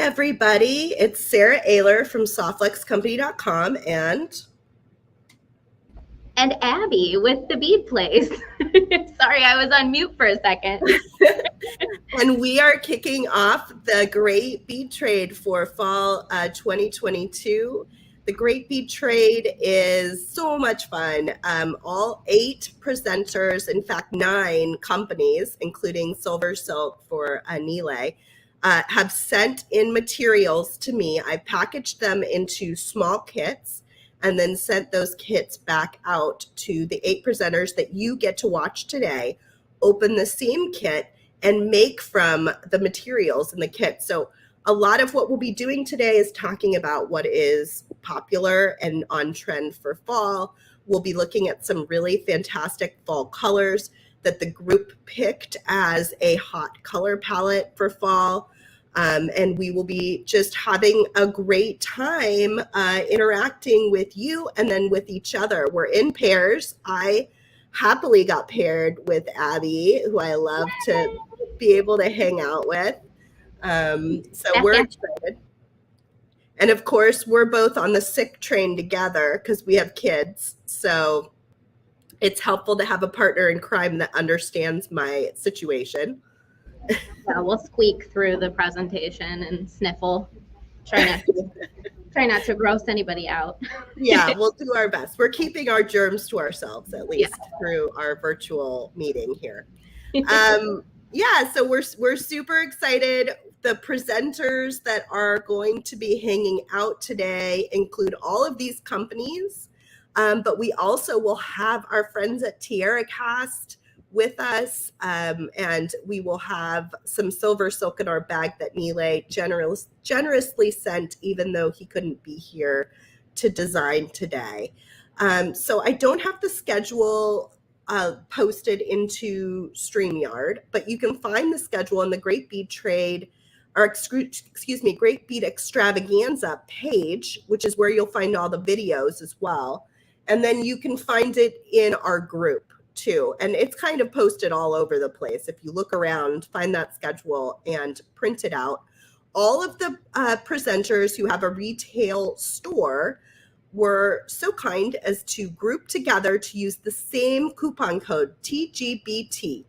everybody. It's Sara Oehler from softflexcompany.com and Abby with the bead place. Sorry, I was on mute for a second. and we are kicking off the Great Bead Trade for fall 2022. The Great Bead Trade is so much fun. All 8 presenters, in fact 9 companies, including Silver Silk for Nile, have sent in materials to me. I packaged them into small kits and then sent those kits back out to the 8 presenters that you get to watch today, open the same kit and make from the materials in the kit. So a lot of what we'll be doing today is talking about what is popular and on trend for fall. We'll be looking at some really fantastic fall colors that the group picked as a hot color palette for fall. And we will be just having a great time interacting with you and then with each other. We're in pairs. I happily got paired with Abbi, who I love to be able to hang out with. So we're excited. And of course, we're both on the sick train together because we have kids. So it's helpful to have a partner in crime that understands my situation. Yeah, we'll squeak through the presentation and sniffle. Try not to gross anybody out. Yeah, we'll do our best. We're keeping our germs to ourselves, at least through our virtual meeting here. So we're super excited. The presenters that are going to be hanging out today include all of these companies, but we also will have our friends at TierraCast with us, and we will have some Silver Silk in our bag that Nile generously sent, even though he couldn't be here to design today. So I don't have the schedule posted into StreamYard, but you can find the schedule on the Great Bead Trade, or Great Bead Extravaganza page, which is where you'll find all the videos as well. And then you can find it in our group too. And it's kind of posted all over the place. If you look around, find that schedule and print it out. All of the presenters who have a retail store were so kind as to group together to use the same coupon code TGBT.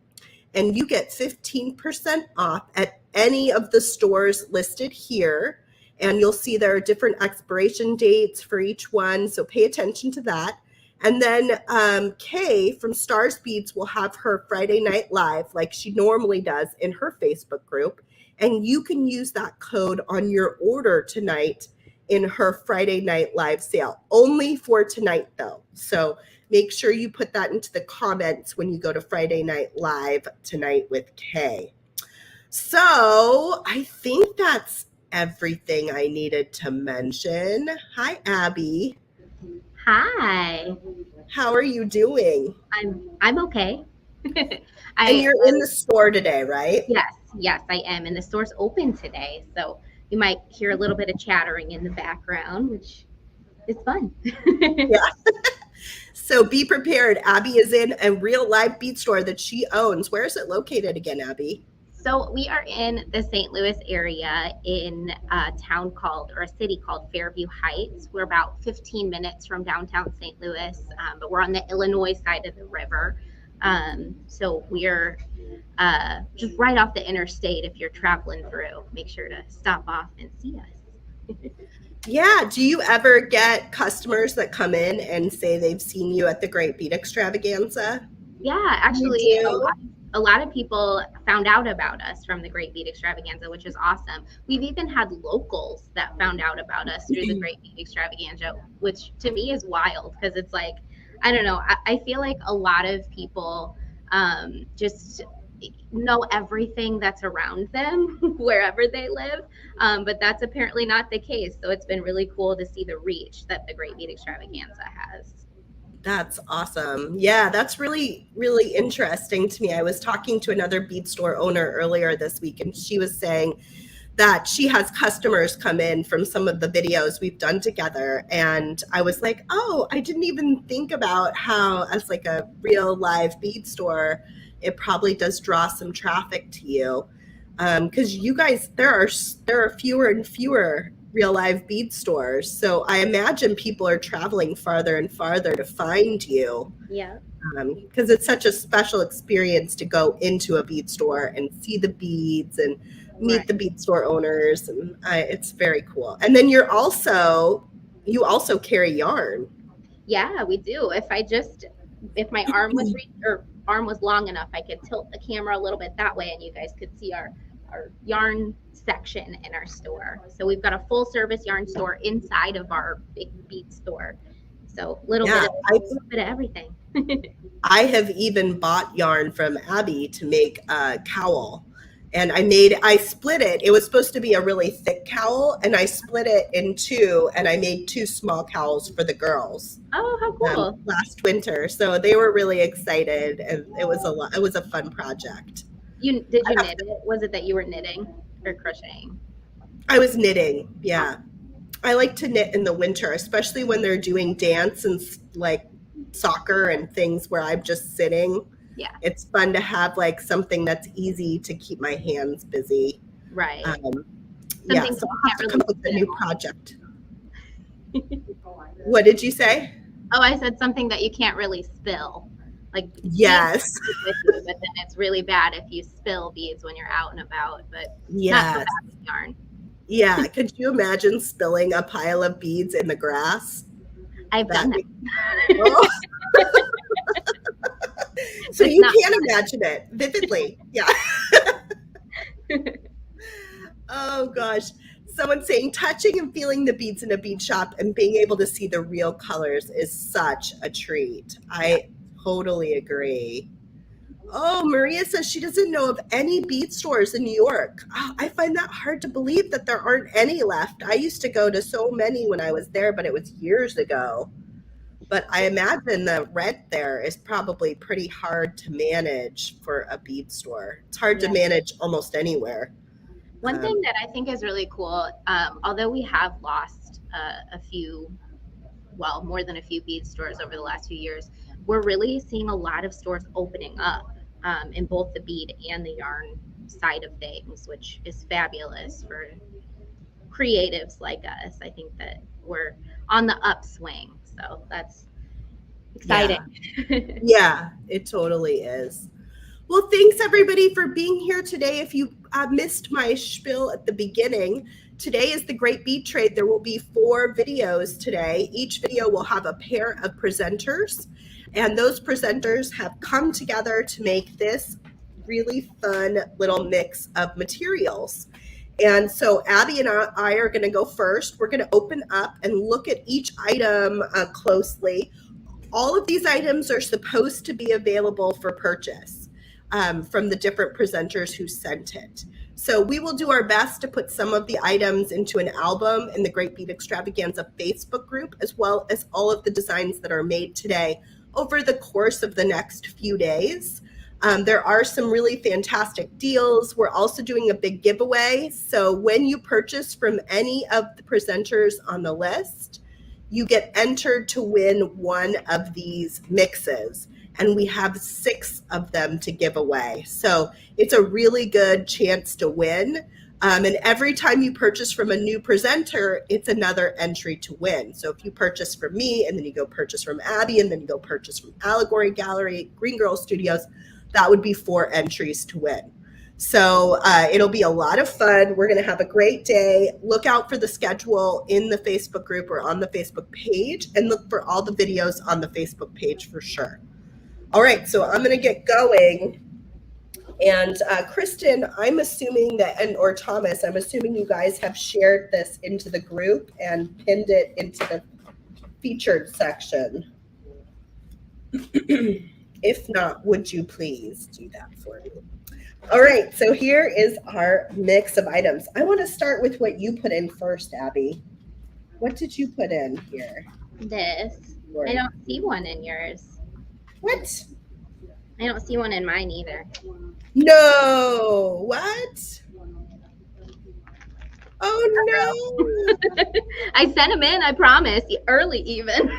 And you get 15% off at any of the stores listed here. And you'll see there are different expiration dates for each one. So pay attention to that. And then Kay from Stars Beads will have her Friday Night Live like she normally does in her Facebook group. And you can use that code on your order tonight in her Friday Night Live sale. Only for tonight, though. So make sure you put that into the comments when you go to Friday Night Live tonight with Kay. So I think that's everything I needed to mention. Hi, Abbi. Hi. How are you doing? I'm okay. And you're in the store today, right? Yes, I am. And the store's open today. So you might hear a little bit of chattering in the background, which is fun. Yeah. So be prepared. Abbi is in a real live bead store that she owns. Where is it located again, Abbi? So we are in the St. Louis area in a town called, or a city called Fairview Heights. We're about 15 minutes from downtown St. Louis, but we're on the Illinois side of the river. So we're just right off the interstate. If you're traveling through, make sure to stop off and see us. Yeah. Do you ever get customers that come in and say they've seen you at the Great Bead Extravaganza? Yeah, actually, a lot of people found out about us from the Great Bead Extravaganza, which is awesome. We've even had locals that found out about us through the Great Bead Extravaganza, which to me is wild because it's like, I don't know, I feel like a lot of people just know everything that's around them wherever they live, but that's apparently not the case. So it's been really cool to see the reach that the Great Bead Extravaganza has. That's awesome. Yeah, that's really, really interesting to me. I was talking to another bead store owner earlier this week, and she was saying that she has customers come in from some of the videos we've done together. And I was like, oh, I didn't even think about how, as like a real live bead store, it probably does draw some traffic to you. because you guys, there are fewer and fewer real live bead stores. So I imagine people are traveling farther and farther to find you. Yeah. Because it's such a special experience to go into a bead store and see the beads and meet the bead store owners, and it's very cool. And then you also carry yarn. Yeah, we do. If my arm was long enough, I could tilt the camera a little bit that way, and you guys could see our yarn section in our store. So we've got a full service yarn store inside of our big bead store. So a little bit of everything. I have even bought yarn from Abbi to make a cowl. And I split it. It was supposed to be a really thick cowl, and I split it in two, and I made 2 small cowls for the girls. Oh, how cool. Last winter. So they were really excited, and it was a fun project. Did you knit it? Was it that you were knitting or crocheting? I was knitting. Yeah. I like to knit in the winter, especially when they're doing dance and like soccer and things where I'm just sitting. Yeah. It's fun to have like something that's easy to keep my hands busy. Right. So I'll have to come up with a new project. What did you say? Oh, I said something that you can't really spill. Like, yes. With you, but then it's really bad if you spill beads when you're out and about. But not so bad with yarn. Yeah. Could you imagine spilling a pile of beads in the grass? I've done that. Oh. So you can't imagine it vividly. Yeah. Oh gosh. Someone saying touching and feeling the beads in a bead shop and being able to see the real colors is such a treat. I totally agree. Oh, Maria says she doesn't know of any bead stores in New York. Oh, I find that hard to believe that there aren't any left. I used to go to so many when I was there, but it was years ago. But I imagine the rent there is probably pretty hard to manage for a bead store. It's hard to manage almost anywhere. One thing that I think is really cool, although we have lost more than a few bead stores over the last few years, we're really seeing a lot of stores opening up in both the bead and the yarn side of things, which is fabulous for creatives like us. I think that we're on the upswing. So that's exciting. Yeah, it totally is. Well, thanks everybody for being here today. If you missed my spiel at the beginning, today is the Great Bead Trade. There will be 4 videos today. Each video will have a pair of presenters, and those presenters have come together to make this really fun little mix of materials. And so Abbi and I are going to go first. We're going to open up and look at each item closely. All of these items are supposed to be available for purchase from the different presenters who sent it. So we will do our best to put some of the items into an album in the Great Bead Extravaganza Facebook group, as well as all of the designs that are made today over the course of the next few days. There are some really fantastic deals. We're also doing a big giveaway. So when you purchase from any of the presenters on the list, you get entered to win one of these mixes. And we have 6 of them to give away. So it's a really good chance to win. And every time you purchase from a new presenter, it's another entry to win. So if you purchase from me, and then you go purchase from Abbi, and then you go purchase from Allegory Gallery, Green Girl Studios, that would be 4 entries to win. So it'll be a lot of fun. We're going to have a great day. Look out for the schedule in the Facebook group or on the Facebook page, and look for all the videos on the Facebook page for sure. All right, so I'm going to get going. And Kristen, I'm assuming that, or Thomas, I'm assuming you guys have shared this into the group and pinned it into the featured section. If not, would you please do that for me? All right, so here is our mix of items. I want to start with what you put in first, Abbi. What did you put in here? This. I don't see one in yours. What? I don't see one in mine either. No. What? Oh, no. I sent them in, I promise, early even.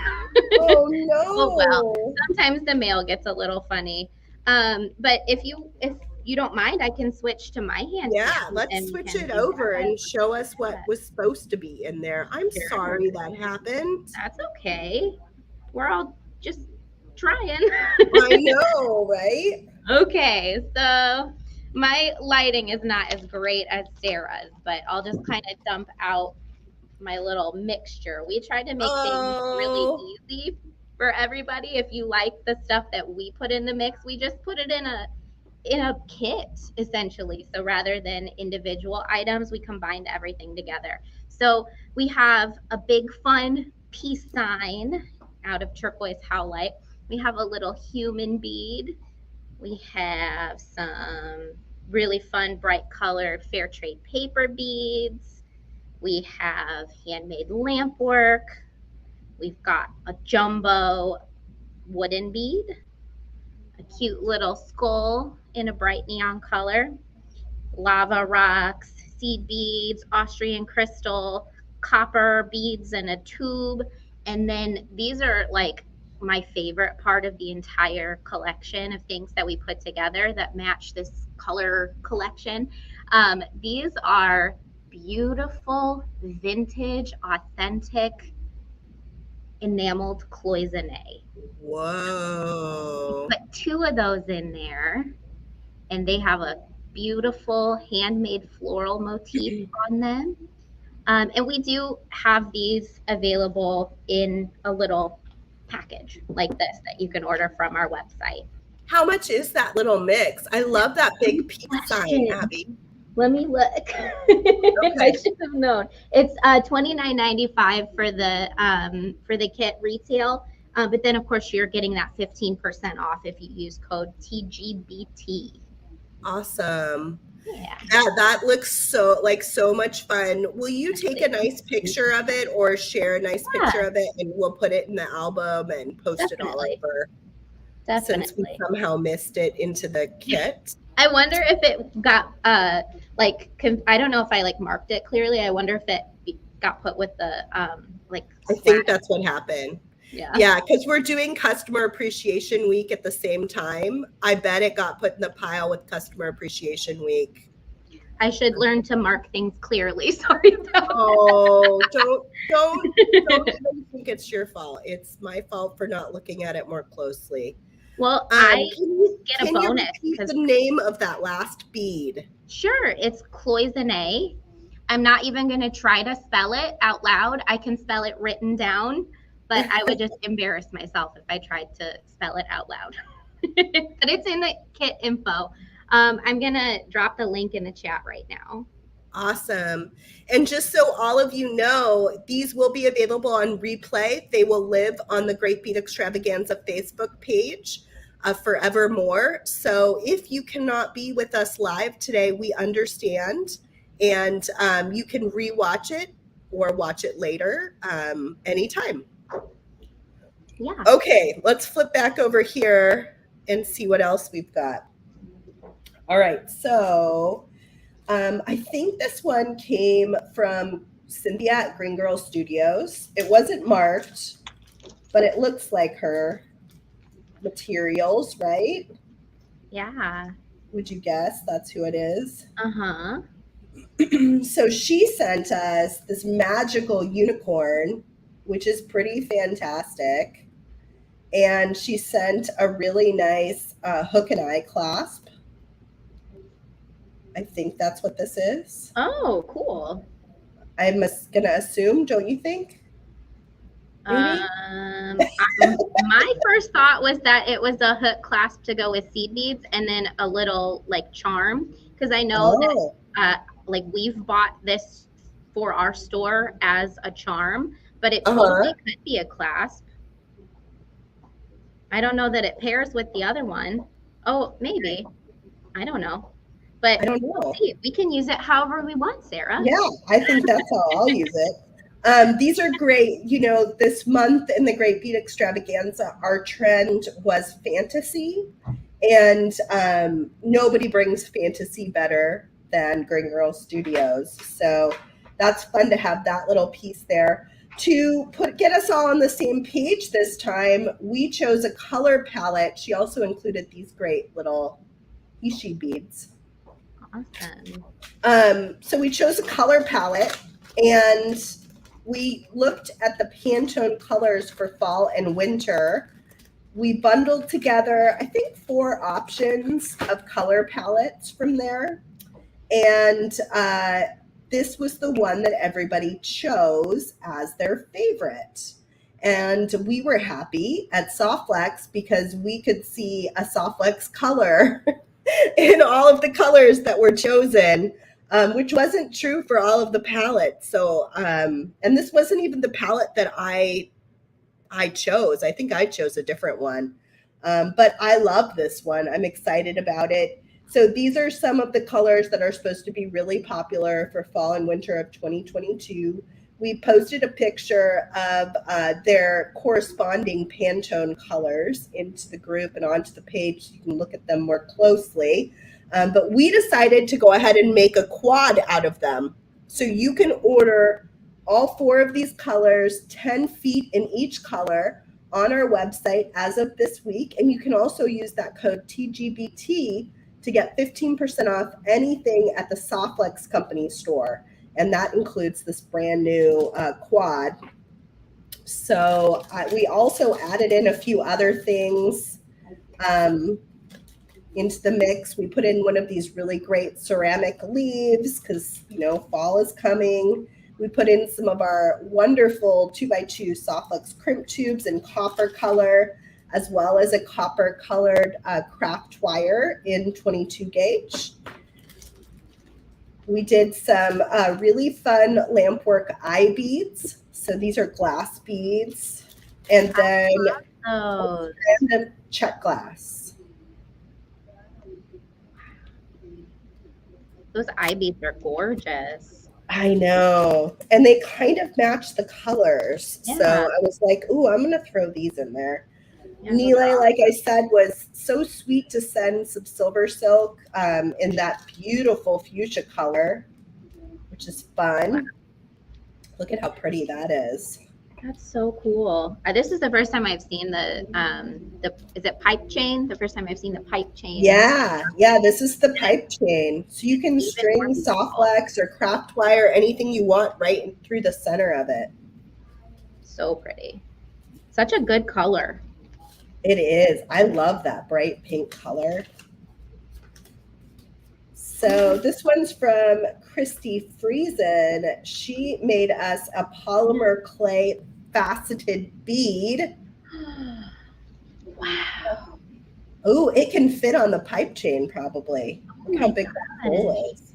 Oh, no. Oh, well, sometimes the mail gets a little funny. But if you don't mind, I can switch to my hand. Yeah, let's switch it over and show us what was supposed to be in there. I'm sorry that happened. That's okay. We're all just trying. I know, right? Okay, so my lighting is not as great as Sarah's, but I'll just kind of dump out my little mixture. We tried to make things really easy for everybody. If you like the stuff that we put in the mix, we just put it in a kit essentially. So rather than individual items, we combined everything together. So we have a big fun peace sign out of turquoise howlite. We have a little human bead. We have some really fun bright colored fair trade paper beads. We have handmade lamp work. We've got a jumbo wooden bead, a cute little skull in a bright neon color, lava rocks, seed beads, Austrian crystal, copper beads in a tube. And then these are like my favorite part of the entire collection of things that we put together that match this color collection. These are beautiful, vintage, authentic, enameled cloisonne. Whoa. Put 2 of those in there, and they have a beautiful handmade floral motif on them. And we do have these available in a little package like this that you can order from our website. How much is that little mix? I love that big peace sign, Abby. Let me look. Okay. I should have known. It's $29.95 for the kit retail, but then of course you're getting that 15% off if you use code TGBT. Awesome. Yeah, that looks so much fun. Will you take a nice picture of it or share a nice picture of it, and we'll put it in the album and post it all over? Definitely. Since we somehow missed it into the kit. I wonder if it got I don't know if I marked it clearly. I wonder if it got put with the I think that's what happened. Yeah, because we're doing Customer Appreciation Week at the same time. I bet it got put in the pile with Customer Appreciation Week. I should learn to mark things clearly. Sorry about that. Don't even think it's your fault. It's my fault for not looking at it more closely. Well, I get a bonus. Can you repeat the name of that last bead? Sure, it's cloisonne. I'm not even going to try to spell it out loud. I can spell it written down, but I would just embarrass myself if I tried to spell it out loud. But it's in the kit info. I'm going to drop the link in the chat right now. Awesome. And just so all of you know, these will be available on replay. They will live on the Great Bead Extravaganza Facebook page forevermore. So if you cannot be with us live today, we understand. And you can rewatch it or watch it later anytime. Yeah. Okay, let's flip back over here and see what else we've got. All right, so I think this one came from Cynthia at Green Girl Studios. It wasn't marked, but it looks like her materials, right? Yeah. Would you guess that's who it is? Uh-huh. So she sent us this magical unicorn, which is pretty fantastic. And she sent a really nice hook and eye clasp. I think that's what this is. Oh, cool. I'm going to assume, don't you think? My first thought was that it was a hook clasp to go with seed beads and then a little charm, because I know that we've bought this for our store as a charm, but it totally could be a clasp. I don't know that it pairs with the other one. Oh, maybe. I don't know. But I don't know. We'll see. We can use it however we want, Sara. Yeah, I think that's how I'll use it. These are great. You know, this month in the Great Bead Extravaganza, our trend was fantasy. And nobody brings fantasy better than Green Girl Studios. So that's fun to have that little piece there. To get us all on the same page this time, we chose a color palette. She also included these great little Ishi beads. Awesome. So we chose a color palette, and we looked at the Pantone colors for fall and winter. We bundled together, I think, 4 options of color palettes from there. And this was the one that everybody chose as their favorite. And we were happy at Softflex because we could see a Softflex color in all of the colors that were chosen, which wasn't true for all of the palettes. So, and this wasn't even the palette that I chose. I think I chose a different one. But I love this one. I'm excited about it. So these are some of the colors that are supposed to be really popular for fall and winter of 2022. We posted a picture of their corresponding Pantone colors into the group and onto the page so you can look at them more closely. But we decided to go ahead and make a quad out of them. So you can order all 4 of these colors, 10 feet in each color, on our website as of this week. And you can also use that code TGBT to get 15% off anything at the Softflex company store. And that includes this brand new quad. So we also added in a few other things into the mix. We put in one of these really great ceramic leaves because, you know, fall is coming. We put in some of our wonderful 2x2 Softflex crimp tubes in copper color, as well as a copper colored craft wire in 22 gauge. We did some really fun lampwork eye beads. So these are glass beads. And then random check glass. Those eye beads are gorgeous. I know. And they kind of match the colors. Yeah. So I was like, ooh, I'm going to throw these in there. Yeah, Nile, like I said, was so sweet to send some silver silk in that beautiful fuchsia color, which is fun. Look at how pretty that is. That's so cool. This is the first time I've seen the is it pipe chain? The first time I've seen the pipe chain. Yeah, this is the pipe chain. So you can string Softflex or craft wire, anything you want right through the center of it. So pretty. Such a good color. It is. I love that bright pink color. So this one's from Christy Friesen. She made us a polymer clay faceted bead. Wow. Oh, it can fit on the pipe chain probably. Look how big that hole is.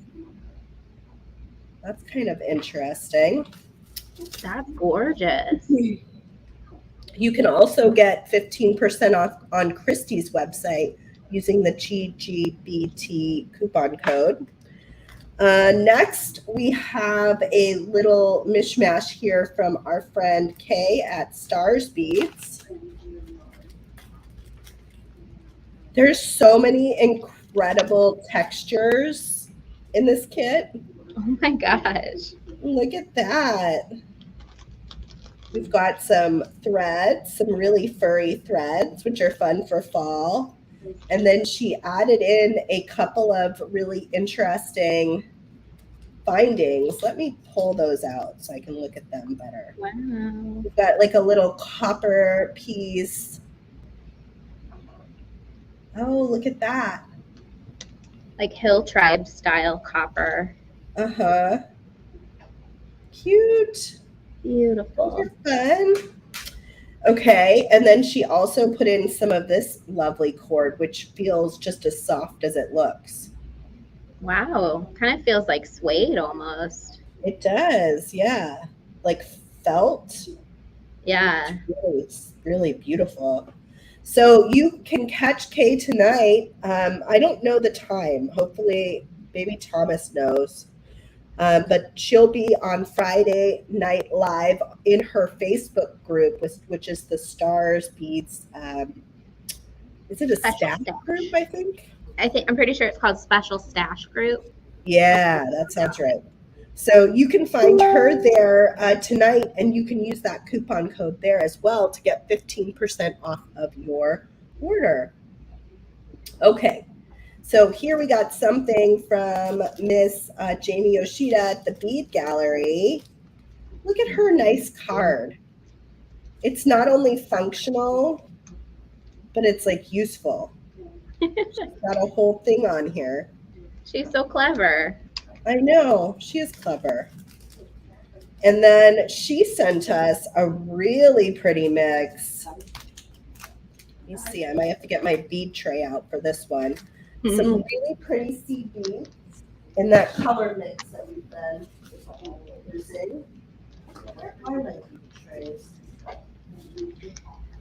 That's kind of interesting. That's gorgeous. You can also get 15% off on Christy's website using the TGBT coupon code. Next, we have a little mishmash here from our friend Kay at Stars Beads. There's so many incredible textures in this kit. Oh my gosh. Look at that. We've got some threads, some really furry threads, which are fun for fall. And then she added in a couple of really interesting bindings. Let me pull those out so I can look at them better. Wow. We've got like a little copper piece. Oh, look at that. Like Hill Tribe style copper. Uh-huh. Cute. Beautiful. Fun. Okay, and then she also put in some of this lovely cord, which feels just as soft as it looks. Wow, kind of feels like suede almost. It does, yeah. Like felt. Yeah. Really, really beautiful. So you can catch Kay tonight. I don't know the time. Hopefully, maybe Thomas knows. But she'll be on Friday Night Live in her Facebook group, which is the Stars Beads. Is it a stash group, I think? I'm pretty sure it's called Special Stash Group. Yeah, that sounds right. So you can find her there tonight, and you can use that coupon code there as well to get 15% off of your order. Okay. So here we got something from Miss Jamie Yoshida at the Bead Gallery. Look at her nice card. It's not only functional, but it's like useful. She's got a whole thing on here. She's so clever. I know, she is clever. And then she sent us a really pretty mix. Let me see, I might have to get my bead tray out for this one. Some really pretty seed beads in that color mix that we've been using. Where are my bead trays?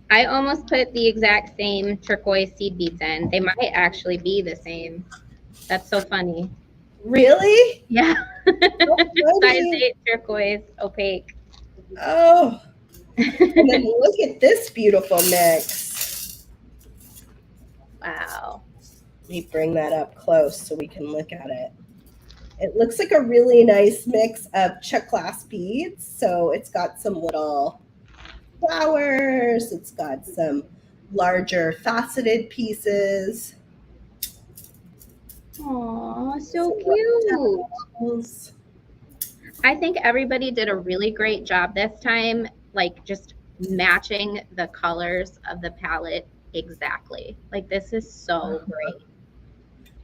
I almost put the exact same turquoise seed beads in. They might actually be the same. That's so funny. Really? Yeah. Oh, Size 8 turquoise opaque. oh. And then look at this beautiful mix. Wow. Let me bring that up close so we can look at it. It looks like a really nice mix of check glass beads. So it's got some little flowers. It's got some larger faceted pieces. Aw, so cute. I think everybody did a really great job this time, like just matching the colors of the palette exactly. Like this is so great.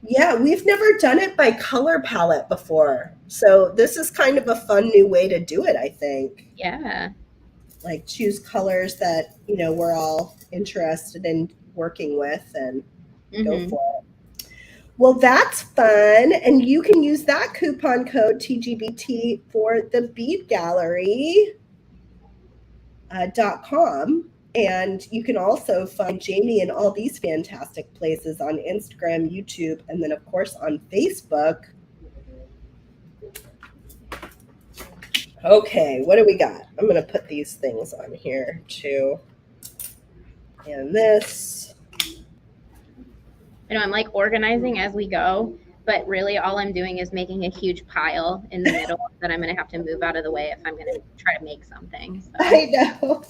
Yeah, we've never done it by color palette before. So this is kind of a fun new way to do it, I think. Yeah. Like choose colors that, you know, we're all interested in working with and go for it. Well, that's fun. And you can use that coupon code TGBT for the beadgallery.com. And you can also find Jamie in all these fantastic places on Instagram, YouTube, and then, of course, on Facebook. Okay, what do we got? I'm going to put these things on here, too. And this. You know, I'm like organizing as we go, but really all I'm doing is making a huge pile in the middle that I'm going to have to move out of the way if I'm going to try to make something. So. I know.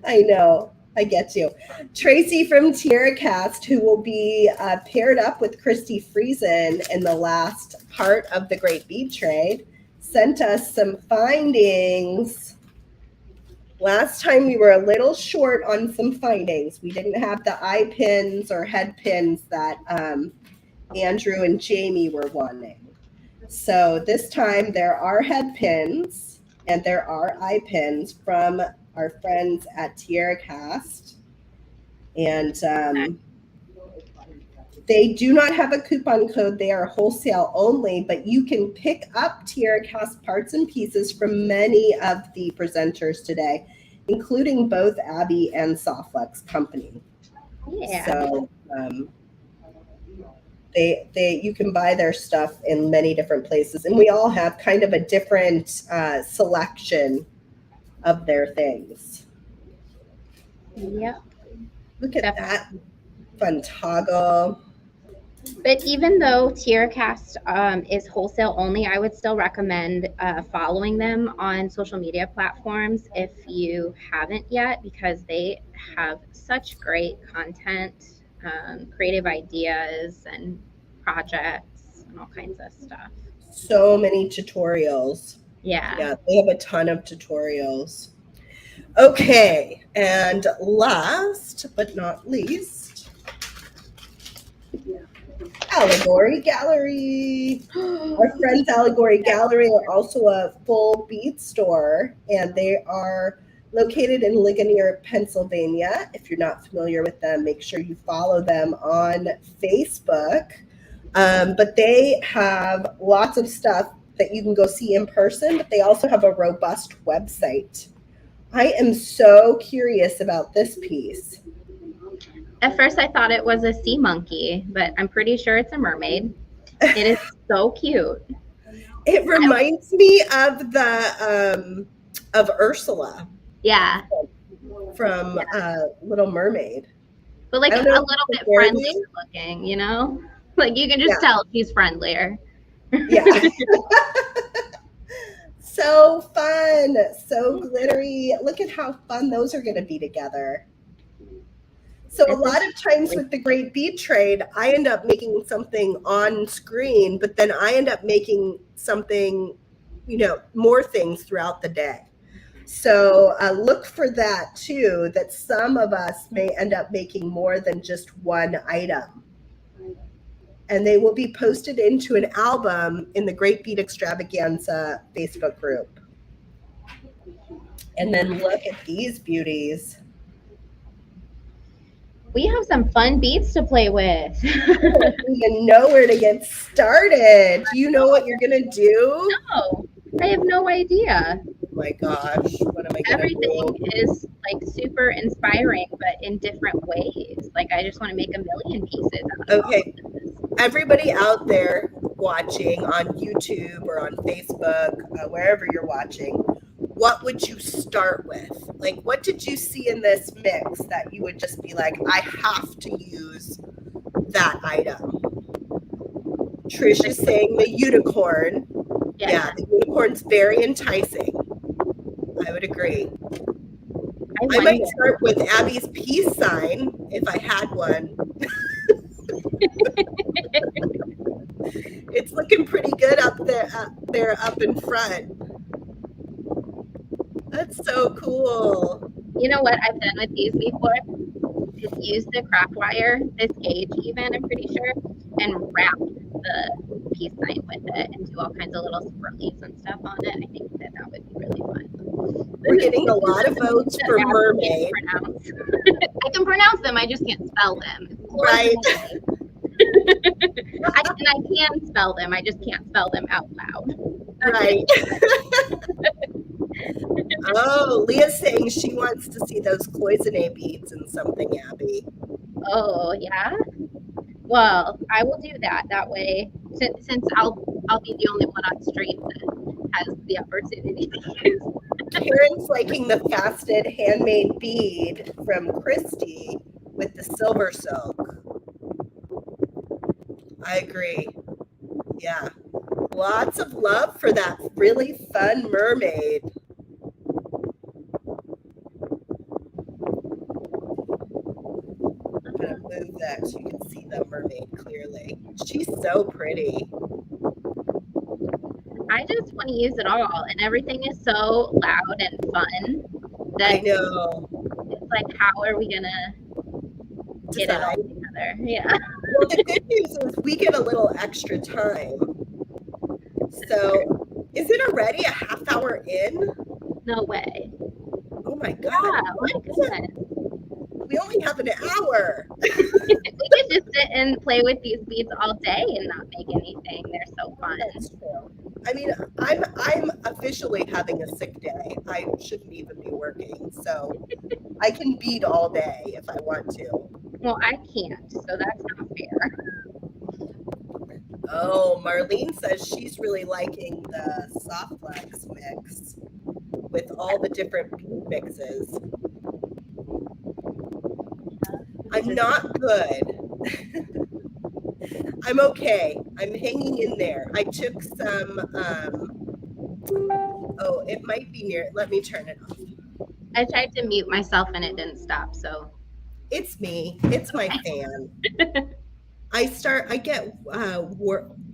I know. I get you. Tracy from TierraCast, who will be paired up with Christy Friesen in the last part of the Great Bead Trade, sent us some findings. Last time we were a little short on some findings. We didn't have the eye pins or head pins that Andrew and Jamie were wanting. So this time there are head pins and there are eye pins from our friends at TierraCast. And they do not have a coupon code. They are wholesale only, but you can pick up TierraCast parts and pieces from many of the presenters today, including both Abbi and Softflex Company. Yeah. So you can buy their stuff in many different places, and we all have kind of a different selection of their things. Yep. Look at that fun toggle. But even though TierraCast is wholesale only, I would still recommend following them on social media platforms if you haven't yet, because they have such great content, creative ideas and projects and all kinds of stuff. So many tutorials. Yeah. Yeah, they have a ton of tutorials. Okay, and last but not least, Allegory Gallery. Our friends Allegory Gallery are also a full bead store, and they are located in Ligonier, Pennsylvania. If you're not familiar with them, make sure you follow them on Facebook. But they have lots of stuff that you can go see in person, but they also have a robust website. I am so curious about this piece. At first I thought it was a sea monkey, but I'm pretty sure it's a mermaid. It is so cute. It reminds me of the of Ursula. Yeah. From Little Mermaid. But like a little bit friendlier looking, you know? Like you can just tell she's friendlier. Yeah. So fun, so glittery. Look at how fun those are going to be together. So a lot of times with the Great Bead Trade, I end up making something on screen, but then I end up making something, more things throughout the day. So look for that too, that some of us may end up making more than just one item. And they will be posted into an album in the Great Bead Extravaganza Facebook group. And then look at these beauties. We have some fun beads to play with. I don't even know where to get started. Do you know what you're going to do? No, I have no idea. Oh my gosh, what am I going to do? Everything is like super inspiring, but in different ways. Like I just want to make a million pieces out of Okay, everybody out there watching on YouTube or on Facebook, wherever you're watching, what would you start with? Like, what did you see in this mix that you would just be like, I have to use that item? Trish is saying the unicorn. Yeah, the unicorn's very enticing. I would agree. I might start with Abby's peace sign if I had one. It's looking pretty good up there up in front. That's so cool. You know what I've done with these before is use the craft wire, this gauge even, I'm pretty sure, and wrap the peace sign with it and do all kinds of little swirlies and stuff on it. I think that would be really fun. We're getting a lot of votes for mermaid. I can pronounce them, I just can't spell them. Right. I can spell them, I just can't spell them out loud. Right. Oh, Leah's saying she wants to see those cloisonne beads in something, Abby. Oh, yeah? Well, I will do that. That way, since I'll be the only one on stream that has the opportunity to use. Karen's liking the fasted handmade bead from Christy with the silver silk. I agree. Yeah. Lots of love for that really fun mermaid. I'm going to move that so you can see the mermaid clearly. She's so pretty. I just want to use it all, and everything is so loud and fun that I know. It's like, how are we going to get it all together? Yeah. Well, the good news is we get a little extra time. So, is it already a half hour in? No way. Oh my God. Yeah, oh my goodness. We only have an hour. We could just sit and play with these beads all day and not make anything. They're so fun. That's true. I mean, I'm officially having a sick day. I shouldn't even be working, so I can bead all day if I want to. Well, I can't, so that's not fair. Oh, Marlene says she's really liking the soft flex mix with all the different bead mixes. I'm not good. I'm okay. I'm hanging in there. I took some, oh, it might be near. Let me turn it off. I tried to mute myself and it didn't stop, so. It's me. It's my fan. I get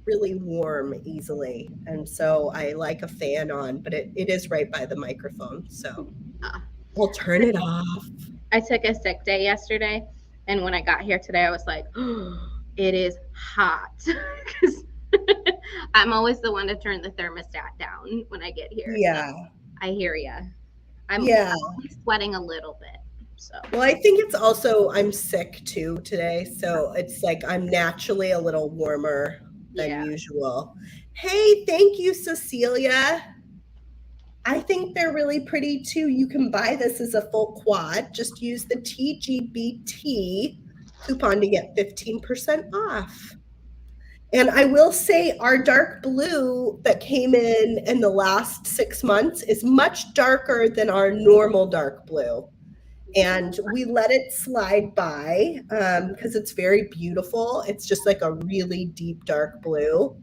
really warm easily, and so I like a fan on, but it is right by the microphone, so I'll turn it off. I took a sick day yesterday, and when I got here today, I was like, oh, it is hot. Because I'm always the one to turn the thermostat down when I get here. Yeah. So I hear you. I'm sweating a little bit. So. Well, I think it's also I'm sick too today, so it's like I'm naturally a little warmer than usual. Hey, thank you, Cecilia. I think they're really pretty too. You can buy this as a full quad. Just use the TGBT coupon to get 15% off. And I will say our dark blue that came in the last 6 months is much darker than our normal dark blue. And we let it slide by because it's very beautiful. It's just like a really deep dark blue.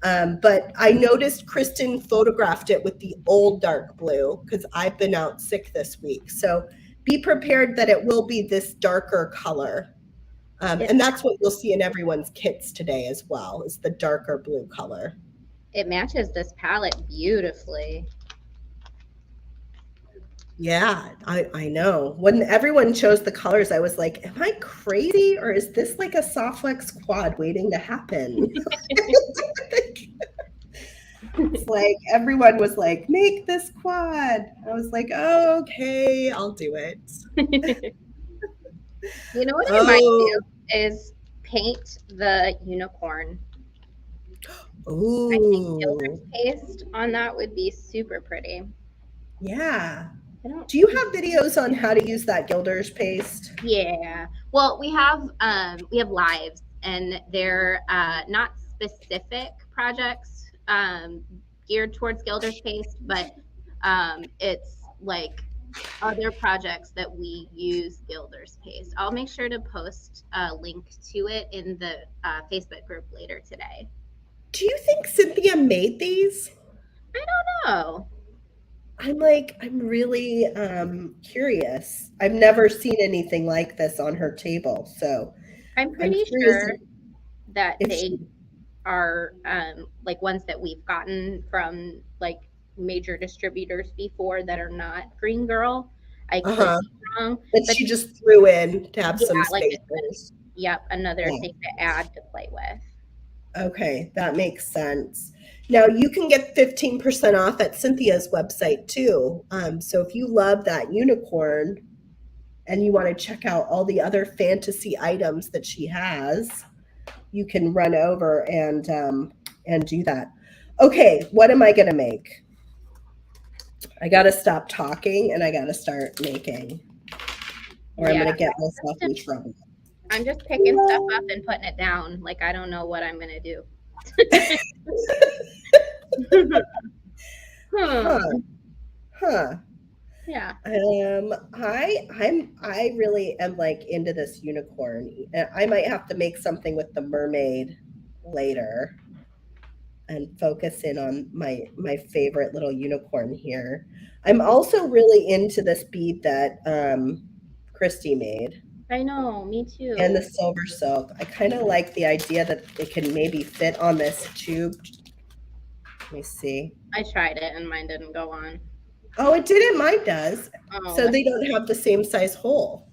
But I noticed Kristen photographed it with the old dark blue because I've been out sick this week. So be prepared that it will be this darker color. And that's what you'll see in everyone's kits today as well, is the darker blue color. It matches this palette beautifully. Yeah, I know. When everyone chose the colors, I was like, am I crazy? Or is this like a Softflex quad waiting to happen? It's like everyone was like, make this quad. I was like, oh, okay, I'll do it. You know what I might do is paint the unicorn. Ooh. I think Gilder's paste on that would be super pretty. Yeah. Do you have videos on how to use that Gilder's paste? Yeah. Well, we have lives, and they're not specific projects geared towards Gilder's paste, but it's like other projects that we use Gilder's paste. I'll make sure to post a link to it in the Facebook group later today. Do you think Cynthia made these? I don't know. I'm really curious. I've never seen anything like this on her table, so I'm pretty sure that they are like ones that we've gotten from like major distributors before that are not Green Girl. I could be wrong, but she just threw in to have some spaces. Yep, another thing to add to play with. Okay, that makes sense. Now you can get 15% off at Cynthia's website too. So if you love that unicorn and you want to check out all the other fantasy items that she has, you can run over and do that. Okay, what am I gonna make? I gotta stop talking and I gotta start making, or I'm gonna get myself in trouble. I'm just picking stuff up and putting it down. Like, I don't know what I'm gonna do. Yeah. I really am like into this unicorn. I might have to make something with the mermaid later and focus in on my favorite little unicorn here. I'm also really into this bead that Christy made. I know, me too. And the silver silk. I kind of like the idea that it can maybe fit on this tube. Let me see. I tried it and mine didn't go on. Oh, it didn't. Mine does. Oh, so they don't have the same size hole.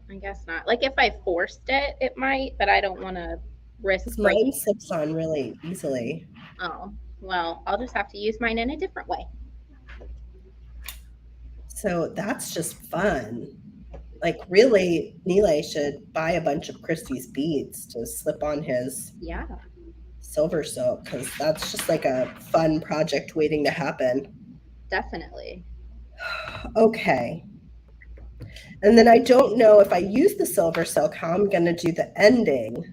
I guess not. Like if I forced it, it might, but I don't want to risk. Mine slips on really easily. Oh, well, I'll just have to use mine in a different way. So that's just fun. Like really, Nilay should buy a bunch of Christy's beads to slip on his silver silk, because that's just like a fun project waiting to happen. Definitely. Okay. And then I don't know if I use the silver silk, how I'm going to do the ending,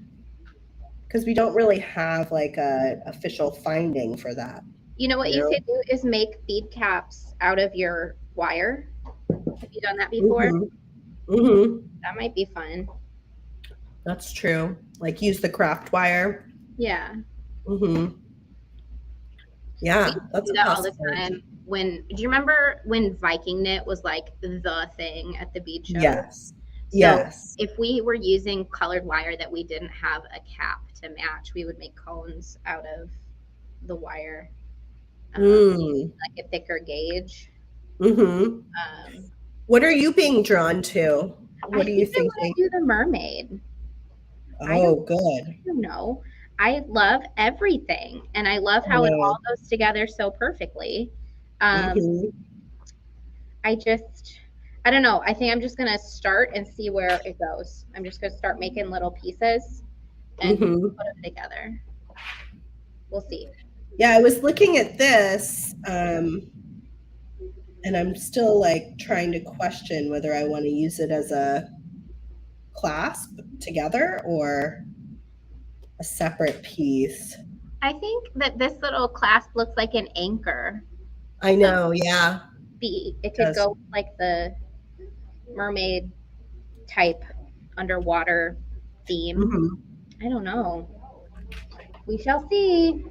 because we don't really have like a official finding for that. You know what you could do is make bead caps out of your wire. Have you done that before? Mm-hmm. That might be fun. That's true. Like use the craft wire. Yeah. Mm-hmm. Yeah, that's do that all the time. Do you remember when Viking knit was like the thing at the bead show? Yes. So yes. If we were using colored wire that we didn't have a cap to match, we would make cones out of the wire, like a thicker gauge. Mm-hmm. What are you being drawn to? What are you thinking? I want to do the mermaid. Oh, good. I don't know. I love everything, and I love how it all goes together so perfectly. I don't know. I think I'm just going to start and see where it goes. I'm just going to start making little pieces and put them together. We'll see. Yeah, I was looking at this, and I'm still like trying to question whether I want to use it as a clasp together or a separate piece. I think that this little clasp looks like an anchor. I know, yeah. It could go like the mermaid type underwater theme. I don't know. We shall see.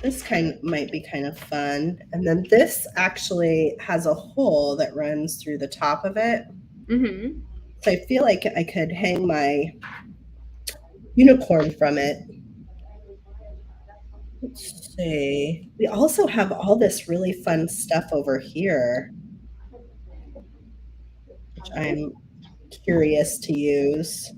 This kind might be kind of fun. And then this actually has a hole that runs through the top of it. Mm-hmm. So I feel like I could hang my unicorn from it. Let's see. We also have all this really fun stuff over here, which I'm curious to use.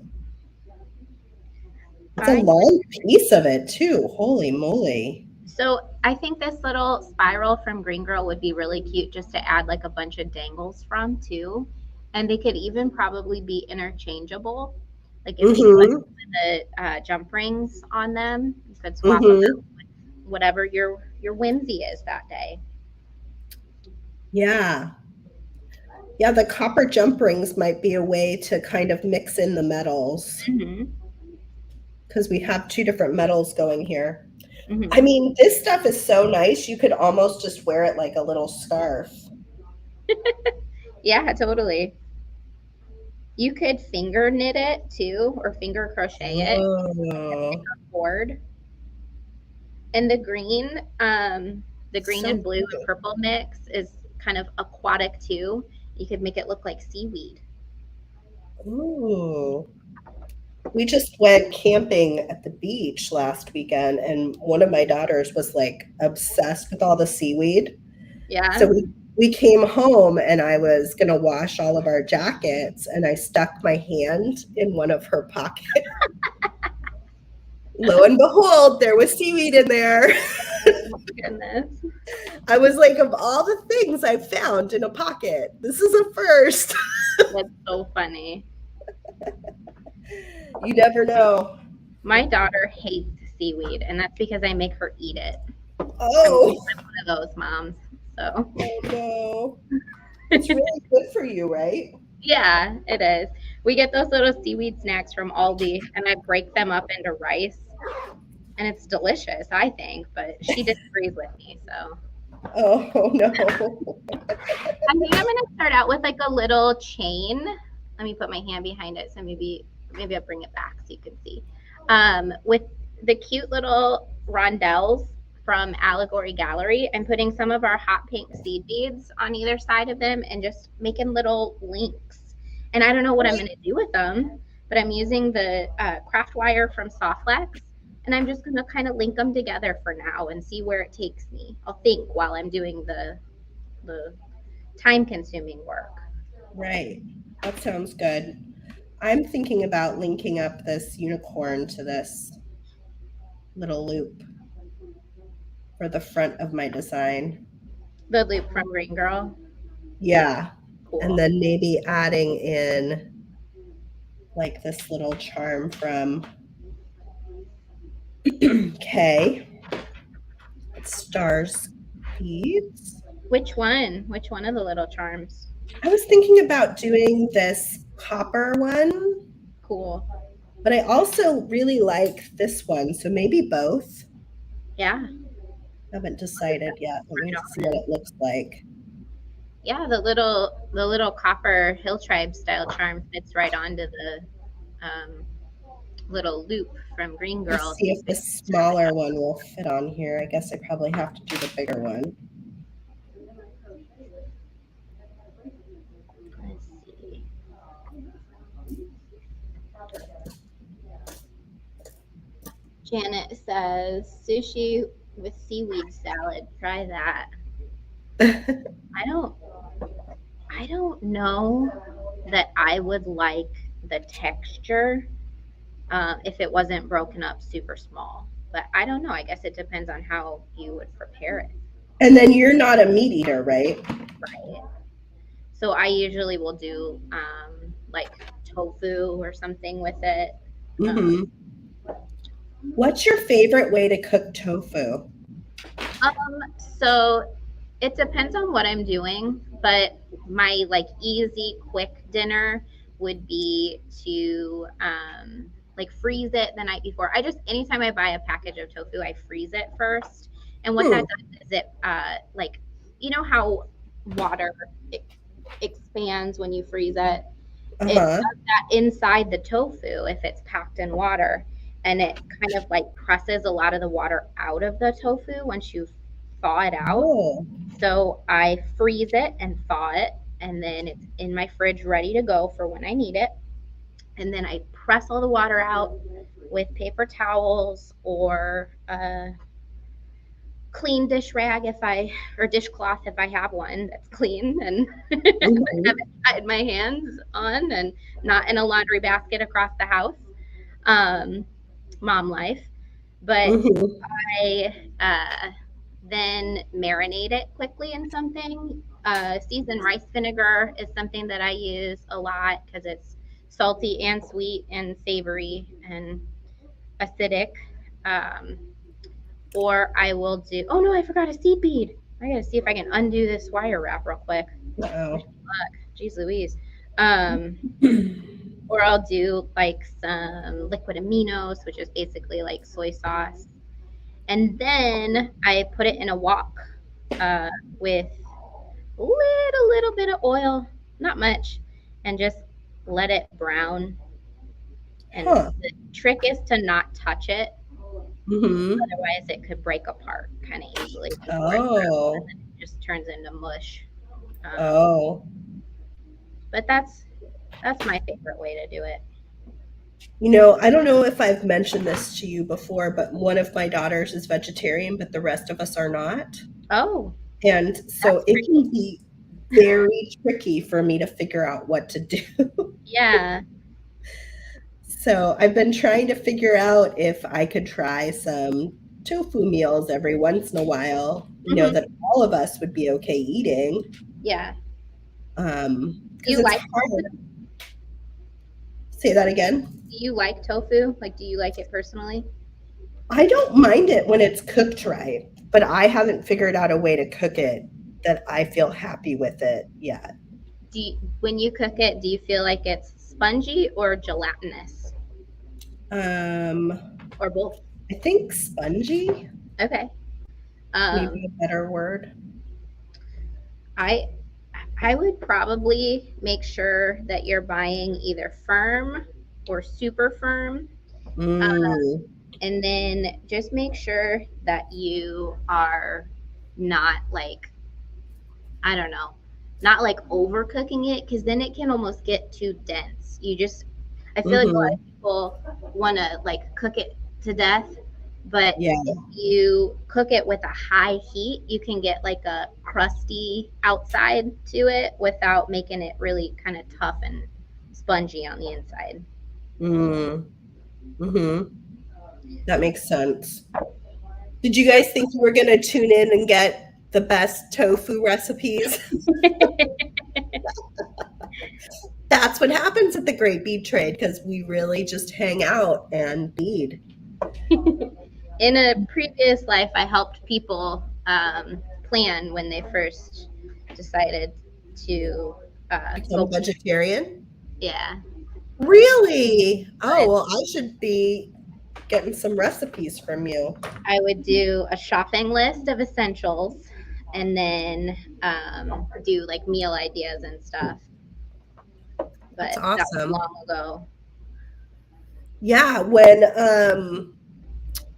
It's a long piece of it too. Holy moly. So I think this little spiral from Green Girl would be really cute just to add like a bunch of dangles from too. And they could even probably be interchangeable. Like if you put Mm-hmm. the jump rings on them, you could swap them Mm-hmm. out with whatever your whimsy is that day. Yeah. Yeah, the copper jump rings might be a way to kind of mix in the metals Mm-hmm. because we have two different metals going here. Mm-hmm. I mean, this stuff is so nice. You could almost just wear it like a little scarf. Yeah, totally. You could finger knit it too, or finger crochet it, Oh, cord. And the green so and blue and cute. purple mix is kind of aquatic too. You could make it look like seaweed. Ooh. We just went camping at the beach last weekend, and one of my daughters was like obsessed with all the seaweed. Yeah. So we came home and I was gonna wash all of our jackets and I stuck my hand in one of her pockets. Lo and behold, there was seaweed in there. Oh goodness. I was like, of all the things I've found in a pocket, this is a first. That's so funny. You never know. My daughter hates seaweed, and that's because I make her eat it. Oh, I'm one of those moms. So oh no. It's really good for you, right? yeah, it is. We get those little seaweed snacks from Aldi, and I break them up into rice, and it's delicious, I think. But she disagrees with me, so Oh no. I think I'm gonna start out with like a little chain. Let me put my hand behind it so maybe I'll bring it back so you can see. With the cute little rondelles from Allegory Gallery, I'm putting some of our hot pink seed beads on either side of them and just making little links. And I don't know what I'm gonna do with them, but I'm using the craft wire from Softlex, and I'm just gonna kind of link them together for now and see where it takes me. I'll think while I'm doing the time consuming work. Right. That sounds good. I'm thinking about linking up this unicorn to this little loop for the front of my design. The loop from Green Girl. Yeah. Cool. And then maybe adding in like this little charm from K. Stars beads. Which one? Which one of the little charms? I was thinking about doing this copper one. Cool. But I also really like this one, so maybe both. Yeah. Haven't decided yet. Let me see what it looks like. Yeah, the little copper hill tribe style charm fits right onto the little loop from Green Girl. Let's see if the smaller one will fit on here. I guess I probably have to do the bigger one. Let's see. Janet says sushi with seaweed salad. Try that. I don't know that I would like the texture if it wasn't broken up super small. But I don't know. I guess it depends on how you would prepare it. And then you're not a meat eater, right? Right. So I usually will do like tofu or something with it. Mm-hmm. What's your favorite way to cook tofu? So it depends on what I'm doing, but my like easy quick dinner would be to like freeze it the night before. I just anytime I buy a package of tofu, I freeze it first. And what that does is it like you know how water expands when you freeze it. It does that inside the tofu if it's packed in water. and it kind of like presses a lot of the water out of the tofu once you thaw it out. Oh. So I freeze it and thaw it, and then it's in my fridge ready to go for when I need it. And then I press all the water out with paper towels or a clean dish rag or dishcloth if I have one that's clean and haven't tied my hands on and not in a laundry basket across the house. Mom life. But I then marinate it quickly in something. Seasoned rice vinegar is something that I use a lot because it's salty and sweet and savory and acidic. Or I will do, oh no, I forgot a seed bead. I gotta see if I can undo this wire wrap real quick. Uh-oh. Jeez Louise. Or I'll do like some liquid aminos, which is basically like soy sauce. And then I put it in a wok with a little bit of oil, not much, and just let it brown. And the trick is to not touch it. Otherwise, it could break apart kind of easily. Oh. And then it just turns into mush. But that's my favorite way to do it. You know, I don't know if I've mentioned this to you before, but one of my daughters is vegetarian, but the rest of us are not. Oh. And so it can be very tricky for me to figure out what to do. Yeah. So I've been trying to figure out if I could try some tofu meals every once in a while, you know, that all of us would be okay eating. Yeah. Do you like tofu? Say that again. Do you like tofu? Like, do you like it personally? I don't mind it when it's cooked right, but I haven't figured out a way to cook it that I feel happy with it yet. When you cook it, do you feel like it's spongy or gelatinous? Or both? I think spongy. Okay. Maybe a better word. I would probably make sure that you're buying either firm or super firm. And then just make sure that you are not like, I don't know, not like overcooking it, because then it can almost get too dense. I feel like a lot of people want to like cook it to death, but if you cook it with a high heat, you can get like a crusty outside to it without making it really kind of tough and spongy on the inside. That makes sense. Did you guys think you were going to tune in and get the best tofu recipes? That's what happens at the Great Bead Trade, because we really just hang out and bead. In a previous life, I helped people plan when they first decided to become vegetarian. Yeah. Really? Oh, well, I should be getting some recipes from you. I would do a shopping list of essentials and then do like meal ideas and stuff. But that's awesome. That was long ago. Yeah,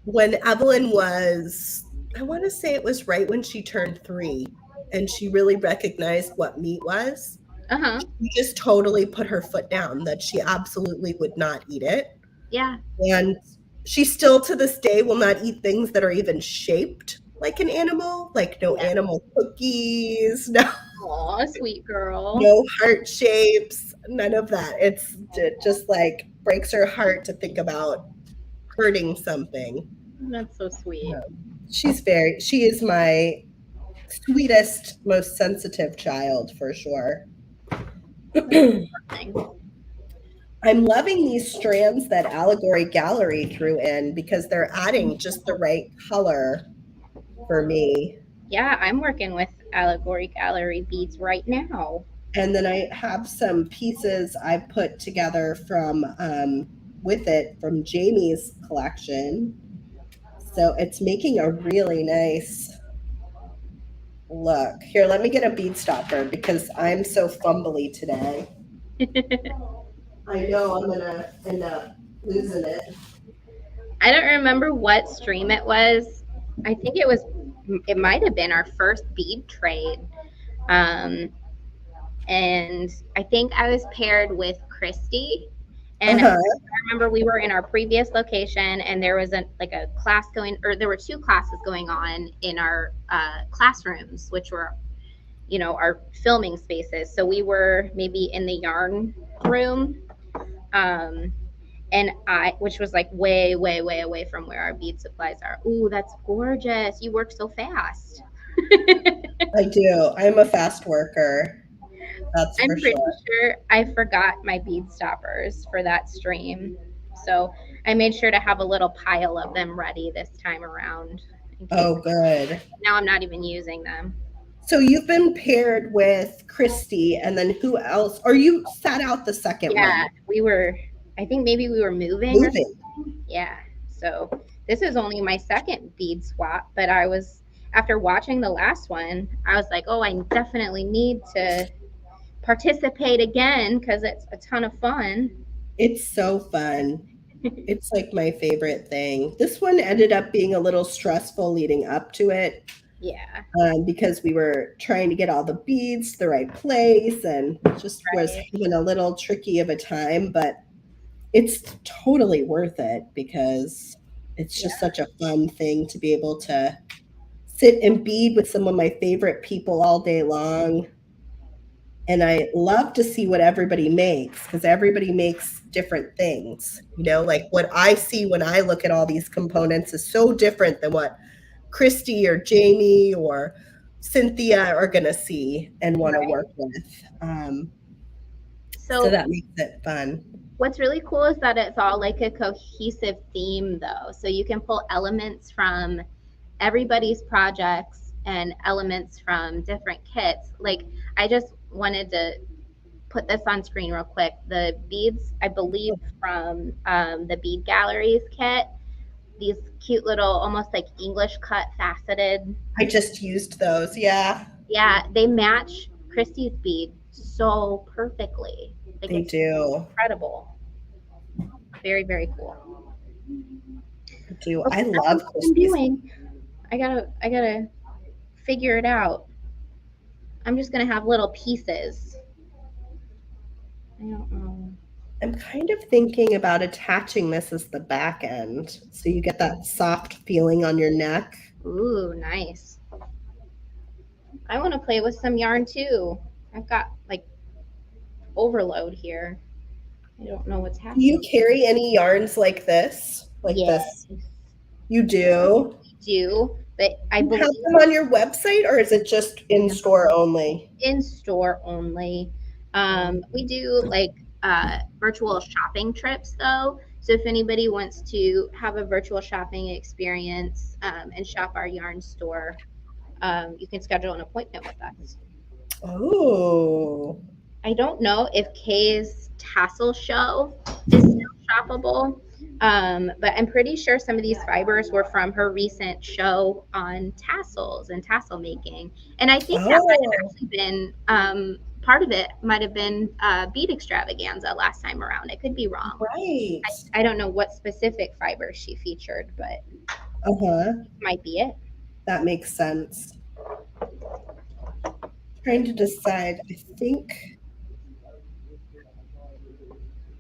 when Evelyn was, I want to say it was right when she turned 3, and she really recognized what meat was. She just totally put her foot down that she absolutely would not eat it. Yeah. And she still to this day will not eat things that are even shaped like an animal, like no animal cookies, no. Aw, sweet girl. No heart shapes, none of that. It just like breaks her heart to think about hurting something. That's so sweet. She is my sweetest, most sensitive child for sure. I'm loving these strands that Allegory Gallery threw in because they're adding just the right color for me. Yeah, I'm working with Allegory Gallery beads right now. And then I have some pieces I put together from Jamie's collection. So it's making a really nice look. Here, let me get a bead stopper because I'm so fumbly today. I know I'm gonna end up losing it. I don't remember what stream it was. I think it might have been our first bead trade. And I think I was paired with Christy. And I remember we were in our previous location, and there was a class going, or there were two classes going on in our classrooms, which were, our filming spaces. So we were maybe in the yarn room, and which was like way, way, way away from where our bead supplies are. Ooh, that's gorgeous! You work so fast. I do. I'm a fast worker. That's I'm for pretty sure. sure I forgot my bead stoppers for that stream. So I made sure to have a little pile of them ready this time around. Oh, good. Now I'm not even using them. So you've been paired with Christy, and then who else? Or you sat out the second one? Yeah, I think maybe we were moving. Or something. Yeah. So this is only my second bead swap, but after watching the last one, I was like, oh, I definitely need to participate again because it's a ton of fun. It's so fun. It's like my favorite thing. This one ended up being a little stressful leading up to it. Yeah. Because we were trying to get all the beads to the right place and just was having a little tricky of a time, but it's totally worth it because it's just such a fun thing to be able to sit and bead with some of my favorite people all day long. And I love to see what everybody makes because everybody makes different things. Like what I see when I look at all these components is so different than what Christy or Jamie or Cynthia are going to see and want to work with. So that makes it fun. What's really cool is that it's all like a cohesive theme, though. So you can pull elements from everybody's projects and elements from different kits. Like, I just wanted to put this on screen real quick. The beads, I believe, from the Bead Galleries kit, these cute little, almost like English cut faceted. I just used those, yeah. Yeah, they match Christy's bead so perfectly. Like, they do. Incredible. Very, very cool. I do. Okay, I love Christy's. I'm doing. I gotta figure it out. I'm just gonna have little pieces. I don't know. I'm kind of thinking about attaching this as the back end so you get that soft feeling on your neck. Ooh, nice. I want to play with some yarn too. I've got like overload here. I don't know what's happening. Do you carry any yarns like this? Like this? You do? I do, but I believe have them on your website, or is it just in store only? In store only. We do like virtual shopping trips though. So if anybody wants to have a virtual shopping experience and shop our yarn store, you can schedule an appointment with us. Oh. I don't know if Kay's tassel show is still shoppable, but I'm pretty sure some of these fibers were from her recent show on tassels and tassel making. And I think that might have actually been part of it might have been bead extravaganza last time around. I could be wrong. Right. I don't know what specific fibers she featured, but might be it. That makes sense. Trying to decide. I think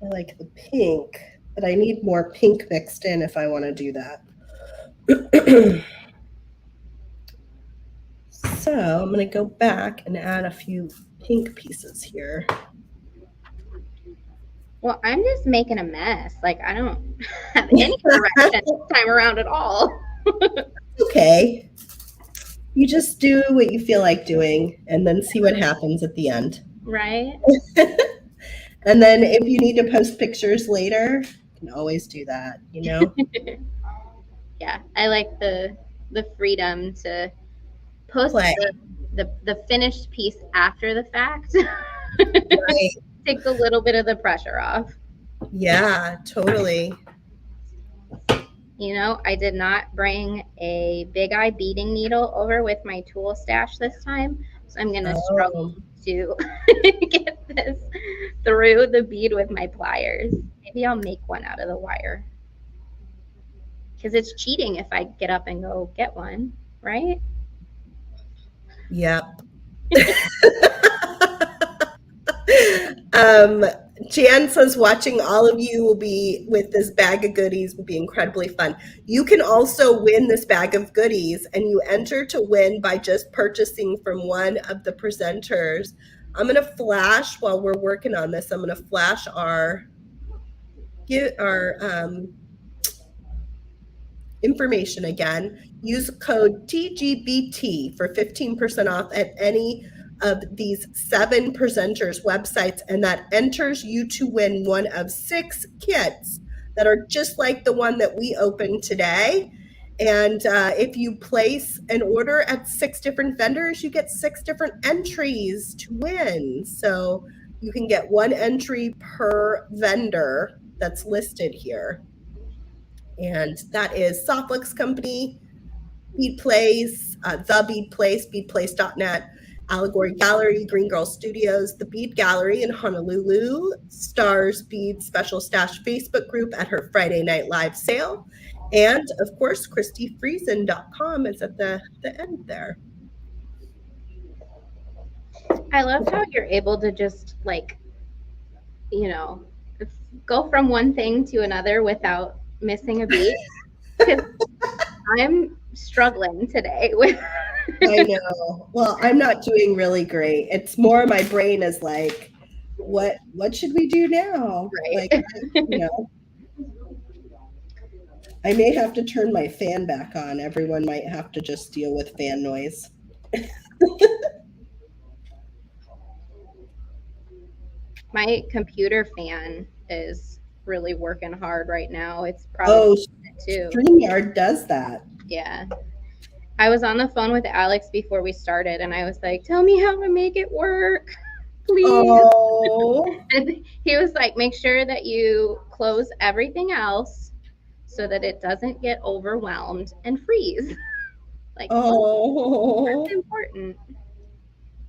I like the pink, but I need more pink mixed in if I want to do that. So I'm going to go back and add a few pink pieces here. Well, I'm just making a mess. Like, I don't have any direction this time around at all. Okay. You just do what you feel like doing and then see what happens at the end. Right. And then if you need to post pictures later, you can always do that, Yeah, I like the freedom to post the finished piece after the fact. Right. Takes a little bit of the pressure off. Yeah, totally. I did not bring a big eye beading needle over with my tool stash this time, so I'm gonna struggle to get this through the bead with my pliers. Maybe I'll make one out of the wire. Because it's cheating if I get up and go get one, right? Yep. Jan says watching all of you will be with this bag of goodies will be incredibly fun. You can also win this bag of goodies, and you enter to win by just purchasing from one of the presenters. I'm going to flash while we're working on this. I'm going to flash our information again. Use code TGBT for 15% off at any of these 7 presenters' websites, and that enters you to win one of 6 kits that are just like the one that we opened today. And if you place an order at 6 different vendors, you get 6 different entries to win. So you can get 1 entry per vendor that's listed here. And that is Softflix Company, Bead Place, The Bead Place, beadplace.net, Allegory Gallery, Green Girl Studios, The Bead Gallery in Honolulu, Stars Bead Special Stash Facebook group at her Friday Night Live sale, and of course, ChristyFriesen.com is at the end there. I love how you're able to just like, you know, go from one thing to another without missing a beat. I'm struggling today with. I know. Well, I'm not doing really great. It's more my brain is like, what should we do now? Right. Like, you know, I may have to turn my fan back on. Everyone might have to just deal with fan noise. My computer fan is really working hard right now. It's probably too. StreamYard does that. Yeah. I was on the phone with Alex before we started, and I was like, tell me how to make it work, please. Oh. And he was like, make sure that you close everything else so that it doesn't get overwhelmed and freeze. Like, oh, that's important.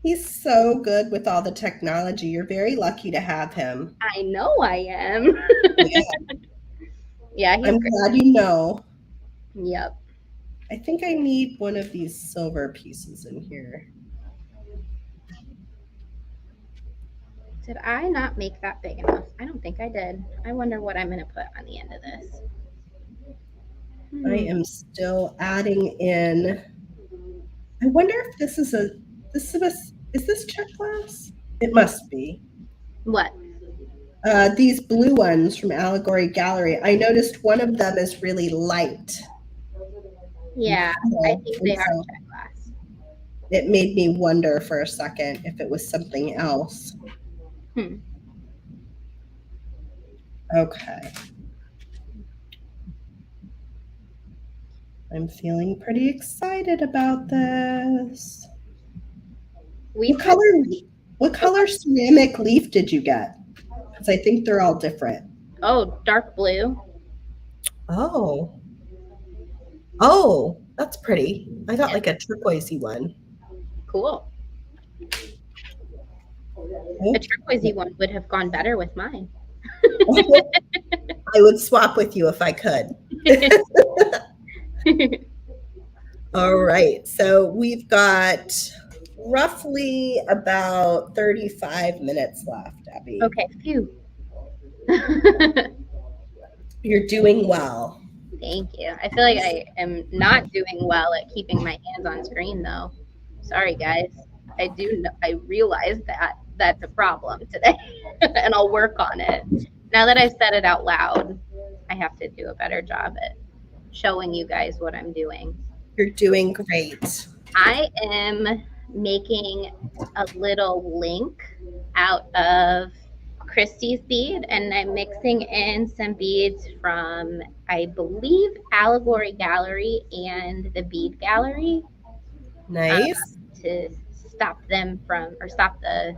He's so good with all the technology. You're very lucky to have him. I know I am. Yeah, I'm glad you know. Yep. I think I need one of these silver pieces in here. Did I not make that big enough? I don't think I did. I wonder what I'm going to put on the end of this. I am still adding in. I wonder if this is is this check glass? It must be. What? These blue ones from Allegory Gallery. I noticed one of them is really light. Yeah, I think they are check glass. It made me wonder for a second if it was something else. Okay. I'm feeling pretty excited about this. What color ceramic leaf did you get? Because I think they're all different. Oh, dark blue. Oh, that's pretty. I got like a turquoisey one. Cool. A turquoisey one would have gone better with mine. I would swap with you if I could. All right. So we've got roughly about 35 minutes left, Abby. Okay. Phew. You're doing well. Thank you. I feel like I am not doing well at keeping my hands on screen, though. Sorry, guys. I realize that that's a problem today, and I'll work on it. Now that I've said it out loud, I have to do a better job at showing you guys what I'm doing. You're doing great. I am making a little link out of Christy's bead, and I'm mixing in some beads from, I believe, Allegory Gallery and the Bead Gallery. Nice. To stop them from, or stop the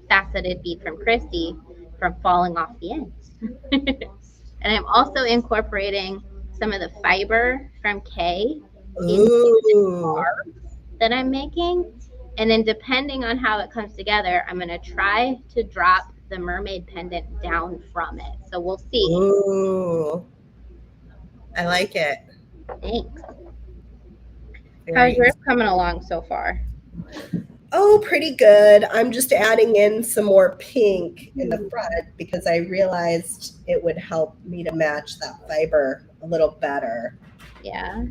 faceted bead from Christy from falling off the ends. And I'm also incorporating some of the fiber from Kay into the cards that I'm making. And then depending on how it comes together, I'm going to try to drop the mermaid pendant down from it. So we'll see. Ooh. I like it. Thanks. Very How's yours coming along so far? Oh, pretty good. I'm just adding in some more pink in the front because I realized it would help me to match that fiber a little better. Yeah.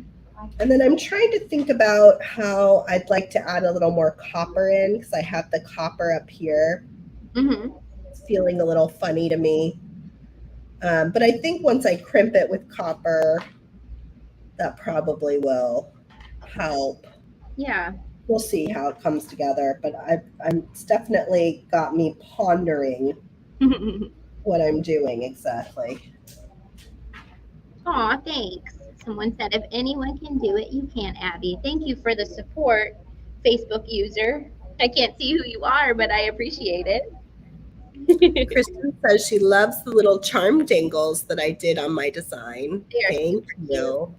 And then I'm trying to think about how I'd like to add a little more copper in because I have the copper up here. Mm-hmm. It's feeling a little funny to me. But I think once I crimp it with copper, that probably will help. Yeah. We'll see how it comes together, but it's definitely got me pondering what I'm doing exactly. Aw, thanks. Someone said, if anyone can do it, you can, Abby. Thank you for the support, Facebook user. I can't see who you are, but I appreciate it. Kristen says she loves the little charm dangles that I did on my design. They are Thank super you.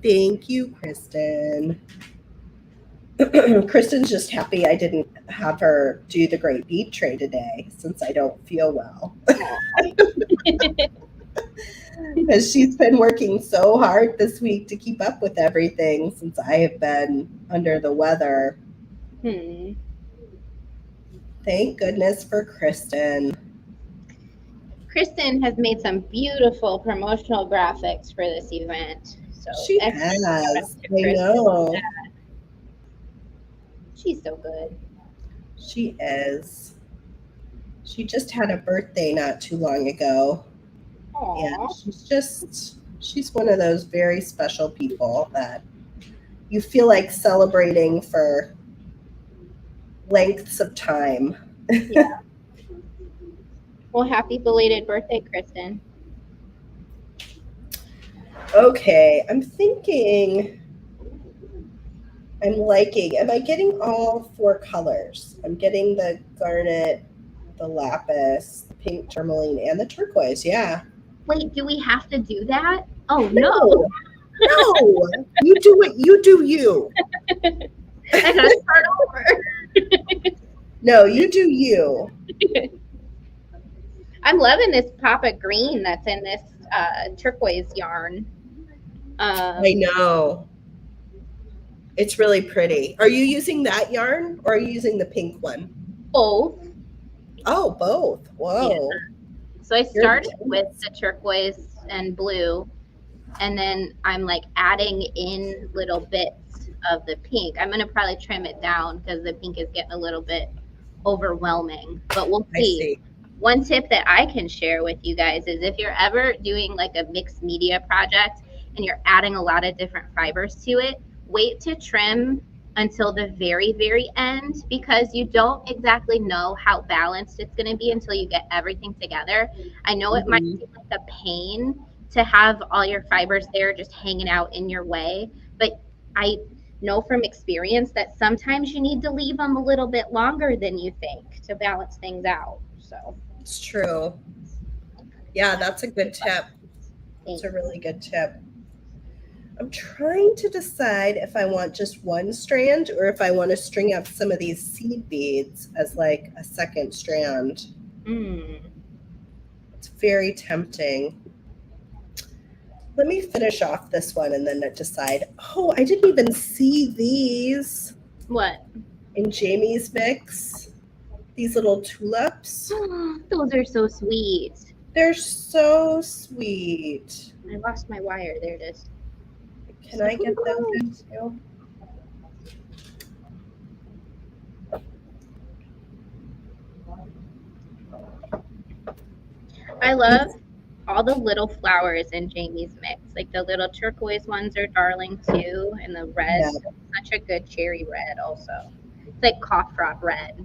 Thank you, Kristen. Kristen's just happy I didn't have her do the Great Bead Trade today since I don't feel well. cute. Because she's been working so hard this week to keep up with everything since I have been under the weather. Thank goodness for Kristen. Kristen has made some beautiful promotional graphics for this event. So She has. I know. She's so good. She is. She just had a birthday not too long ago. Aww. And she's one of those very special people that you feel like celebrating for lengths of time. Yeah. Well, happy belated birthday, Kristen. Okay, I'm thinking am I getting all 4 colors? I'm getting the garnet, the lapis, the pink tourmaline, and the turquoise. Yeah. Wait, do we have to do that? Oh, no. No. You do what you do you. I gotta start over. No, you do you. I'm loving this pop of green that's in this turquoise yarn. I know. It's really pretty. Are you using that yarn or are you using the pink one? Both. Oh, both. Whoa. Yeah. So I started with the turquoise and blue, and then I'm like adding in little bits of the pink. I'm going to probably trim it down because the pink is getting a little bit overwhelming, but we'll see. I see. One tip that I can share with you guys is if you're ever doing like a mixed media project and you're adding a lot of different fibers to it, wait to trim until the very, very end because you don't exactly know how balanced it's going to be until you get everything together. I know it might seem like a pain to have all your fibers there just hanging out in your way, but I know from experience that sometimes you need to leave them a little bit longer than you think to balance things out. So it's true. Yeah, that's a good tip. It's a really good tip. I'm trying to decide if I want just one strand or if I want to string up some of these seed beads as like a second strand. It's very tempting. Let me finish off this one and then decide. Oh, I didn't even see these. What? In Jamie's mix. These little tulips. Those are so sweet. They're so sweet. I lost my wire. There it is. Can I get those in too? I love all the little flowers in Jamie's mix. Like the little turquoise ones are darling too, and the red, such a good cherry red also. It's like cough drop red.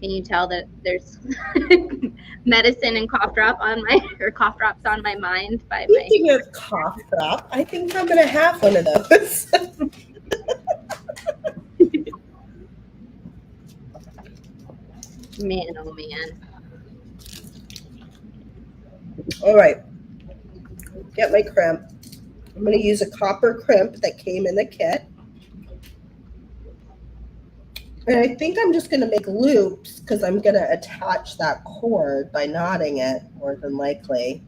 Can you tell that there's medicine and cough drops on my mind? Speaking of cough drop, I think I'm gonna have one of those. Man, oh man. All right, get my crimp. I'm gonna use a copper crimp that came in the kit. And I think I'm just going to make loops because I'm going to attach that cord by knotting it more than likely.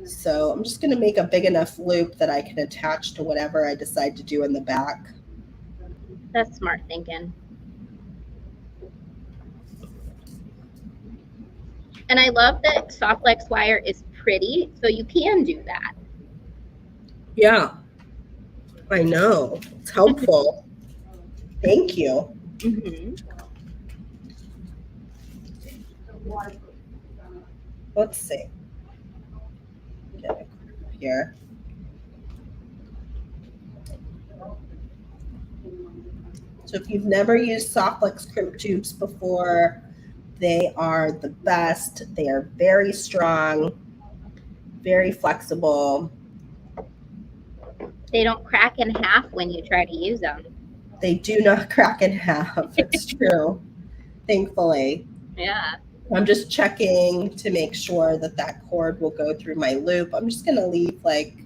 So I'm just going to make a big enough loop that I can attach to whatever I decide to do in the back. That's smart thinking. And I love that soft flex wire is pretty, so you can do that. Yeah, I know. It's helpful. Thank you. Mm-hmm. Let's see. Get it here. So if you've never used soft flex crimp tubes before, they are the best. They are very strong, very flexible. They don't crack in half when you try to use them. They do not crack in half. It's true. Thankfully. Yeah. I'm just checking to make sure that that cord will go through my loop. I'm just going to leave like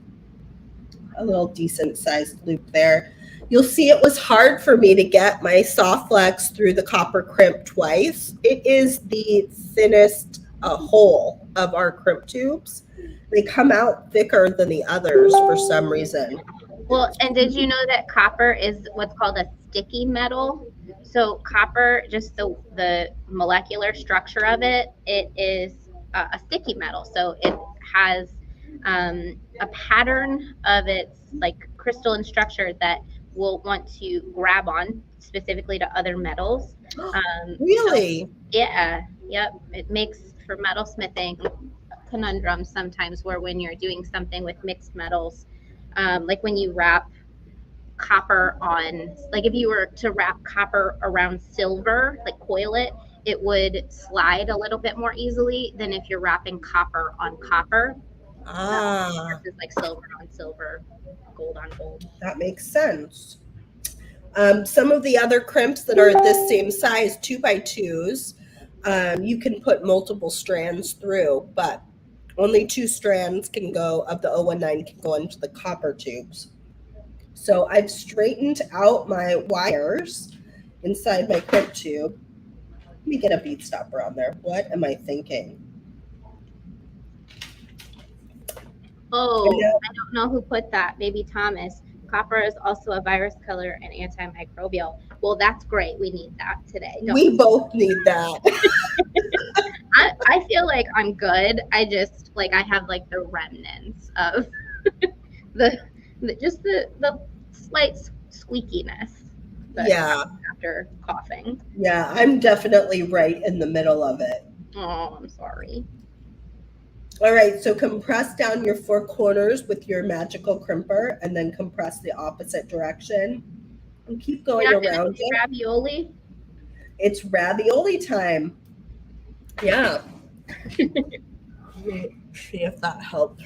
a little decent sized loop there. You'll see it was hard for me to get my soft flex through the copper crimp twice. It is the thinnest hole of our crimp tubes. They come out thicker than the others for some reason. Well, and did you know that copper is what's called a sticky metal? So copper, just the molecular structure of it, it is a sticky metal. So it has a pattern of its like crystalline structure that will want to grab on specifically to other metals. Really? So, yeah. Yep. It makes for metalsmithing conundrums sometimes where when you're doing something with mixed metals, like when you wrap copper on, like if you were to wrap copper around silver, like coil it, it would slide a little bit more easily than if you're wrapping copper on copper. Versus like silver on silver, gold on gold. That makes sense. Some of the other crimps that are this same size, 2x2s, you can put multiple strands through, but only 2 strands can go of the 019 can go into the copper tubes. So I've straightened out my wires inside my crimp tube. Let me get a bead stopper on there. What am I thinking? Oh, I don't know who put that. Maybe Thomas. Copper is also a virus killer and antimicrobial. Well, that's great. We need that today. We both need that. I feel like I'm good. I just like I have like the remnants of the slight squeakiness. Yeah. After coughing. Yeah, I'm definitely right in the middle of it. Oh, I'm sorry. All right, so compress down your 4 corners with your magical crimper and then compress the opposite direction. And keep going around it. Ravioli? It's ravioli time. Yeah. Let me see if that helps.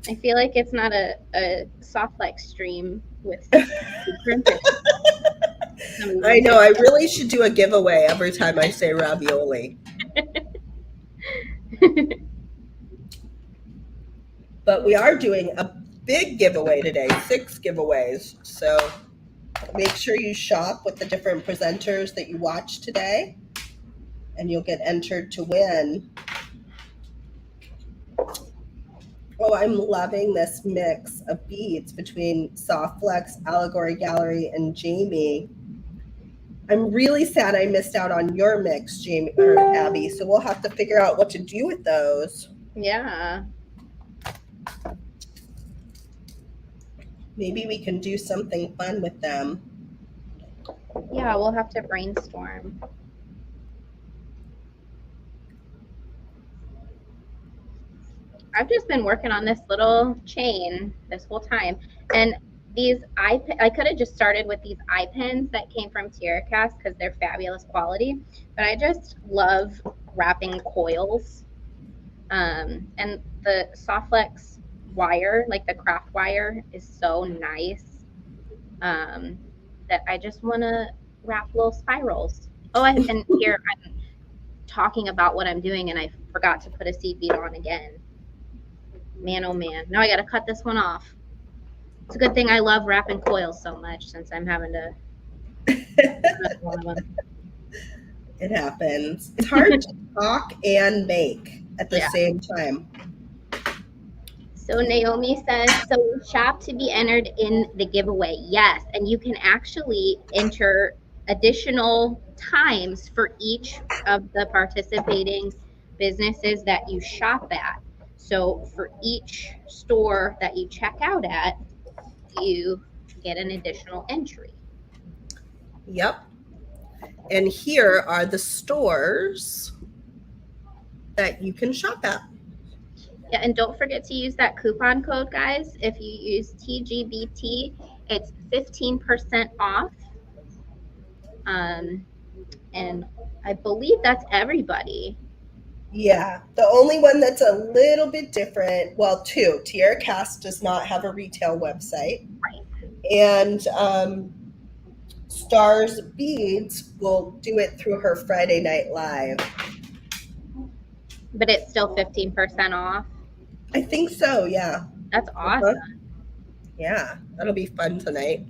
I feel like it's not a soft like stream with crimping. I know, I really should do a giveaway every time I say ravioli. But we are doing a big giveaway today, 6 giveaways. So make sure you shop with the different presenters that you watch today, and you'll get entered to win. Oh, I'm loving this mix of beads between Soft Flex, Allegory Gallery, and Jamie. I'm really sad I missed out on your mix, Jamie or Abby. So we'll have to figure out what to do with those. Yeah. Maybe we can do something fun with them. Yeah, we'll have to brainstorm. I've just been working on this little chain this whole time. And these I could have just started with these eye pins that came from TierraCast because they're fabulous quality. But I just love wrapping coils. And the Soft Flex wire, like the craft wire, is so nice that I just want to wrap little spirals. Oh, and here I'm talking about what I'm doing, and I forgot to put a seed bead on again. Man, oh man. Now I got to cut this one off. It's a good thing I love wrapping coils so much since I'm having to one of them. It happens. It's hard to talk and make at the same time. So Naomi says, so shop to be entered in the giveaway. Yes, and you can actually enter additional times for each of the participating businesses that you shop at. So for each store that you check out at, you get an additional entry. Yep. And here are the stores that you can shop at. Yeah, and don't forget to use that coupon code, guys. If you use TGBT, it's 15% off. And I believe that's everybody. Yeah, the only one that's a little bit different, well, two, Tierra Cast does not have a retail website. Right. And Stars Beads will do it through her Friday Night Live. But it's still 15% off. I think so, yeah. That's awesome. Yeah, that'll be fun tonight.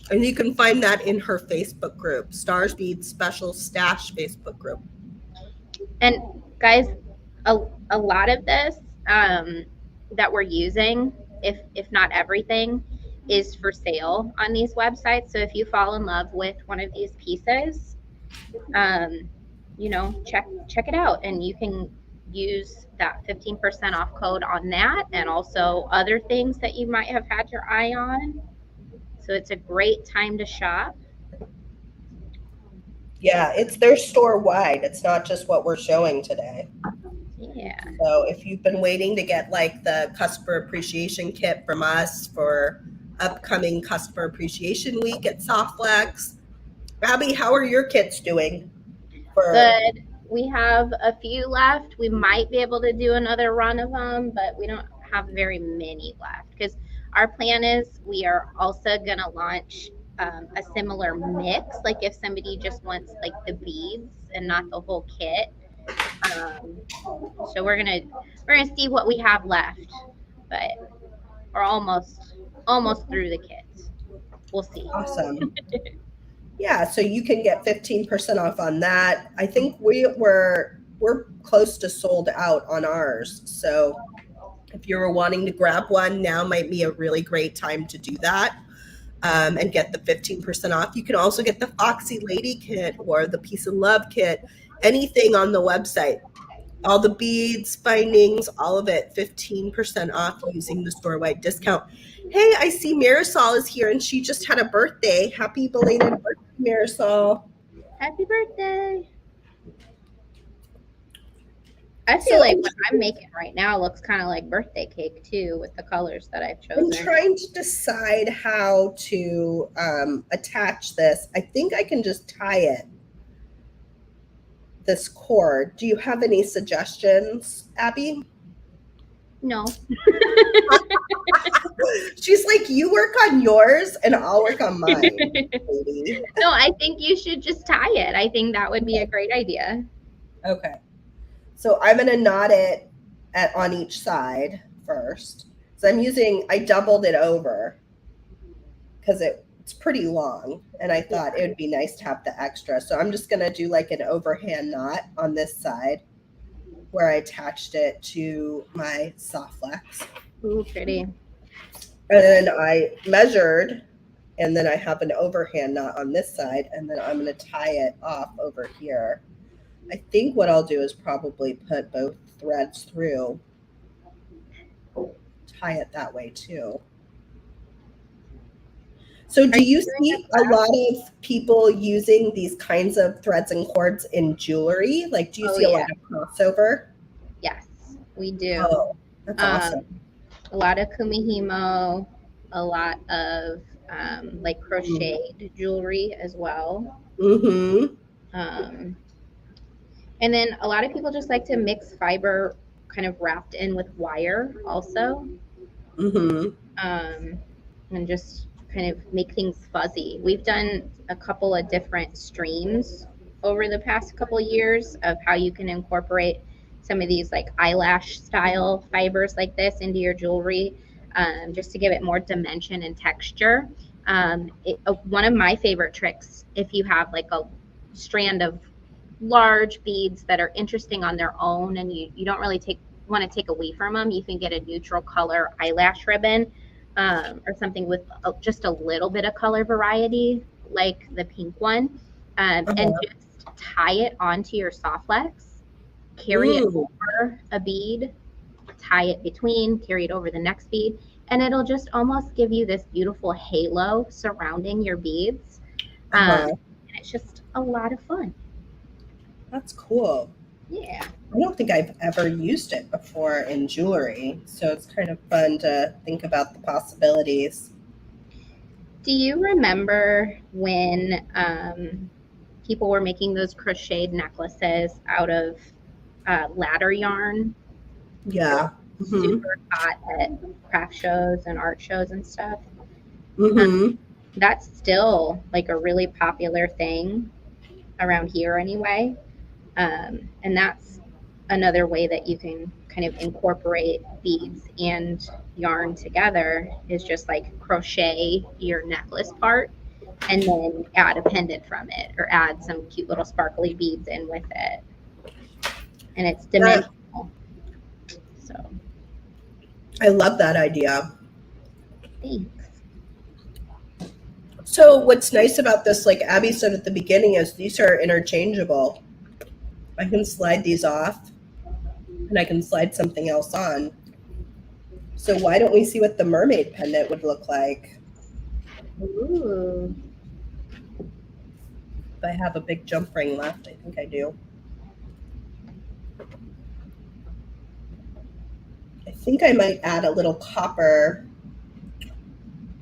And you can find that in her Facebook group, Stars Beads Special Stash Facebook group. And guys, a lot of this that we're using, if not everything, is for sale on these websites. So if you fall in love with one of these pieces, you know, check it out, and you can use that 15% off code on that, and also other things that you might have had your eye on. So it's a great time to shop. Yeah, it's their store wide. It's not just what we're showing today. Yeah. So if you've been waiting to get like the customer appreciation kit from us for upcoming customer appreciation week at Softflex, Abbi, how are your kits doing? Good. We have a few left. We might be able to do another run of them, but we don't have very many left because our plan is we are also going to launch a similar mix. Like if somebody just wants like the beads and not the whole kit. So we're gonna see what we have left, but we're almost through the kits. We'll see. Awesome. Yeah, so you can get 15% off on that. I think we're close to sold out on ours. So if you were wanting to grab one, now might be a really great time to do that and get the 15% off. You can also get the Foxy Lady kit or the Peace and Love kit, anything on the website. All the beads, bindings, all of it, 15% off using the store-wide discount. Hey, I see Marisol is here, and she just had a birthday. Happy belated birthday, Marisol. Happy birthday. I feel like what I'm making right now looks kind of like birthday cake, too, with the colors that I've chosen. I'm trying to decide how to attach this. I think I can just tie it. This cord. Do you have any suggestions, Abbi? No. She's like, you work on yours and I'll work on mine. Maybe. No, I think you should just tie it. I think that would be a great idea. Okay. So I'm going to knot it on each side first. So I doubled it over because it's pretty long. And I thought it would be nice to have the extra. So I'm just going to do like an overhand knot on this side where I attached it to my Softflex. Ooh, pretty. And then I measured, and then I have an overhand knot on this side, and then I'm going to tie it off over here. I think what I'll do is probably put both threads through, tie it that way too. So do you see a lot of people using these kinds of threads and cords in jewelry? Like, do you see a lot of crossover? Yes, we do. Oh, that's awesome. A lot of kumihimo, a lot of like crocheted jewelry as well. Mm-hmm. And then a lot of people just like to mix fiber kind of wrapped in with wire also. Mm-hmm. And just kind of make things fuzzy. We've done a couple of different streams over the past couple of years of how you can incorporate some of these like eyelash style fibers like this into your jewelry, just to give it more dimension and texture. One of my favorite tricks, if you have like a strand of large beads that are interesting on their own and you don't really want to take away from them, you can get a neutral color eyelash ribbon, or something with just a little bit of color variety, like the pink one, and just tie it onto your soft flex, carry it over a bead, tie it between, carry it over the next bead, and it'll just almost give you this beautiful halo surrounding your beads. And it's just a lot of fun. That's cool. Yeah. I don't think I've ever used it before in jewelry, so it's kind of fun to think about the possibilities. Do you remember when people were making those crocheted necklaces out of ladder yarn? Yeah. Super hot at craft shows and art shows and stuff. That's still like a really popular thing around here anyway. And that's another way that you can kind of incorporate beads and yarn together, is just like crochet your necklace part and then add a pendant from it, or add some cute little sparkly beads in with it. And it's dimensional. So I love that idea. Thanks. So what's nice about this, like Abby said at the beginning, is these are interchangeable. I can slide these off and I can slide something else on. So why don't we see what the mermaid pendant would look like? Ooh. If I have a big jump ring left, I think I do. I think I might add a little copper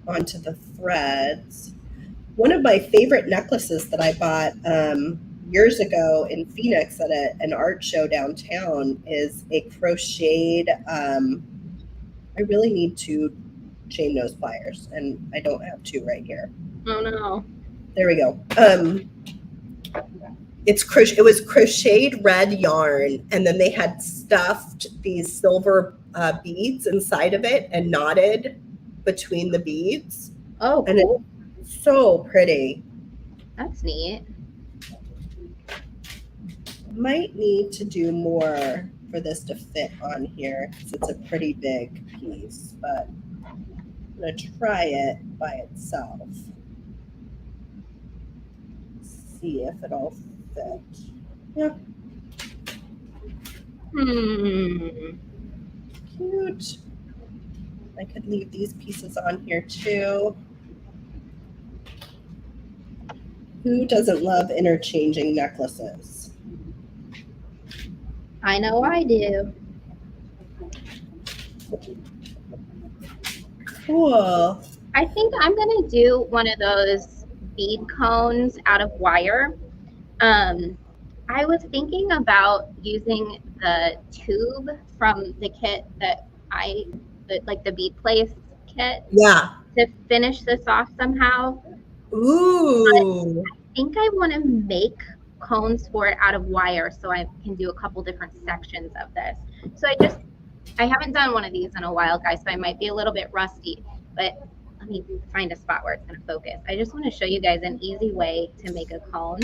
onto the threads. One of my favorite necklaces that I bought years ago in Phoenix at an art show downtown is a crocheted, I really need 2 chain nose pliers, and I don't have 2 right here. Oh no. There we go. It was crocheted red yarn, and then they had stuffed these silver beads inside of it and knotted between the beads. Oh, and cool. It's so pretty. That's neat. Might need to do more for this to fit on here because it's a pretty big piece, but I'm going to try it by itself. See if it'll fit. Yeah. Cute. I could leave these pieces on here too. Who doesn't love interchanging necklaces? I know I do. Cool. I think I'm going to do one of those bead cones out of wire. I was thinking about using the tube from the kit that like the bead place kit. Yeah. To finish this off somehow. Ooh. But I think I want to make cones for it out of wire so I can do a couple different sections of this. So I haven't done one of these in a while, guys, so I might be a little bit rusty, but let me find a spot where it's going to focus. I just want to show you guys an easy way to make a cone.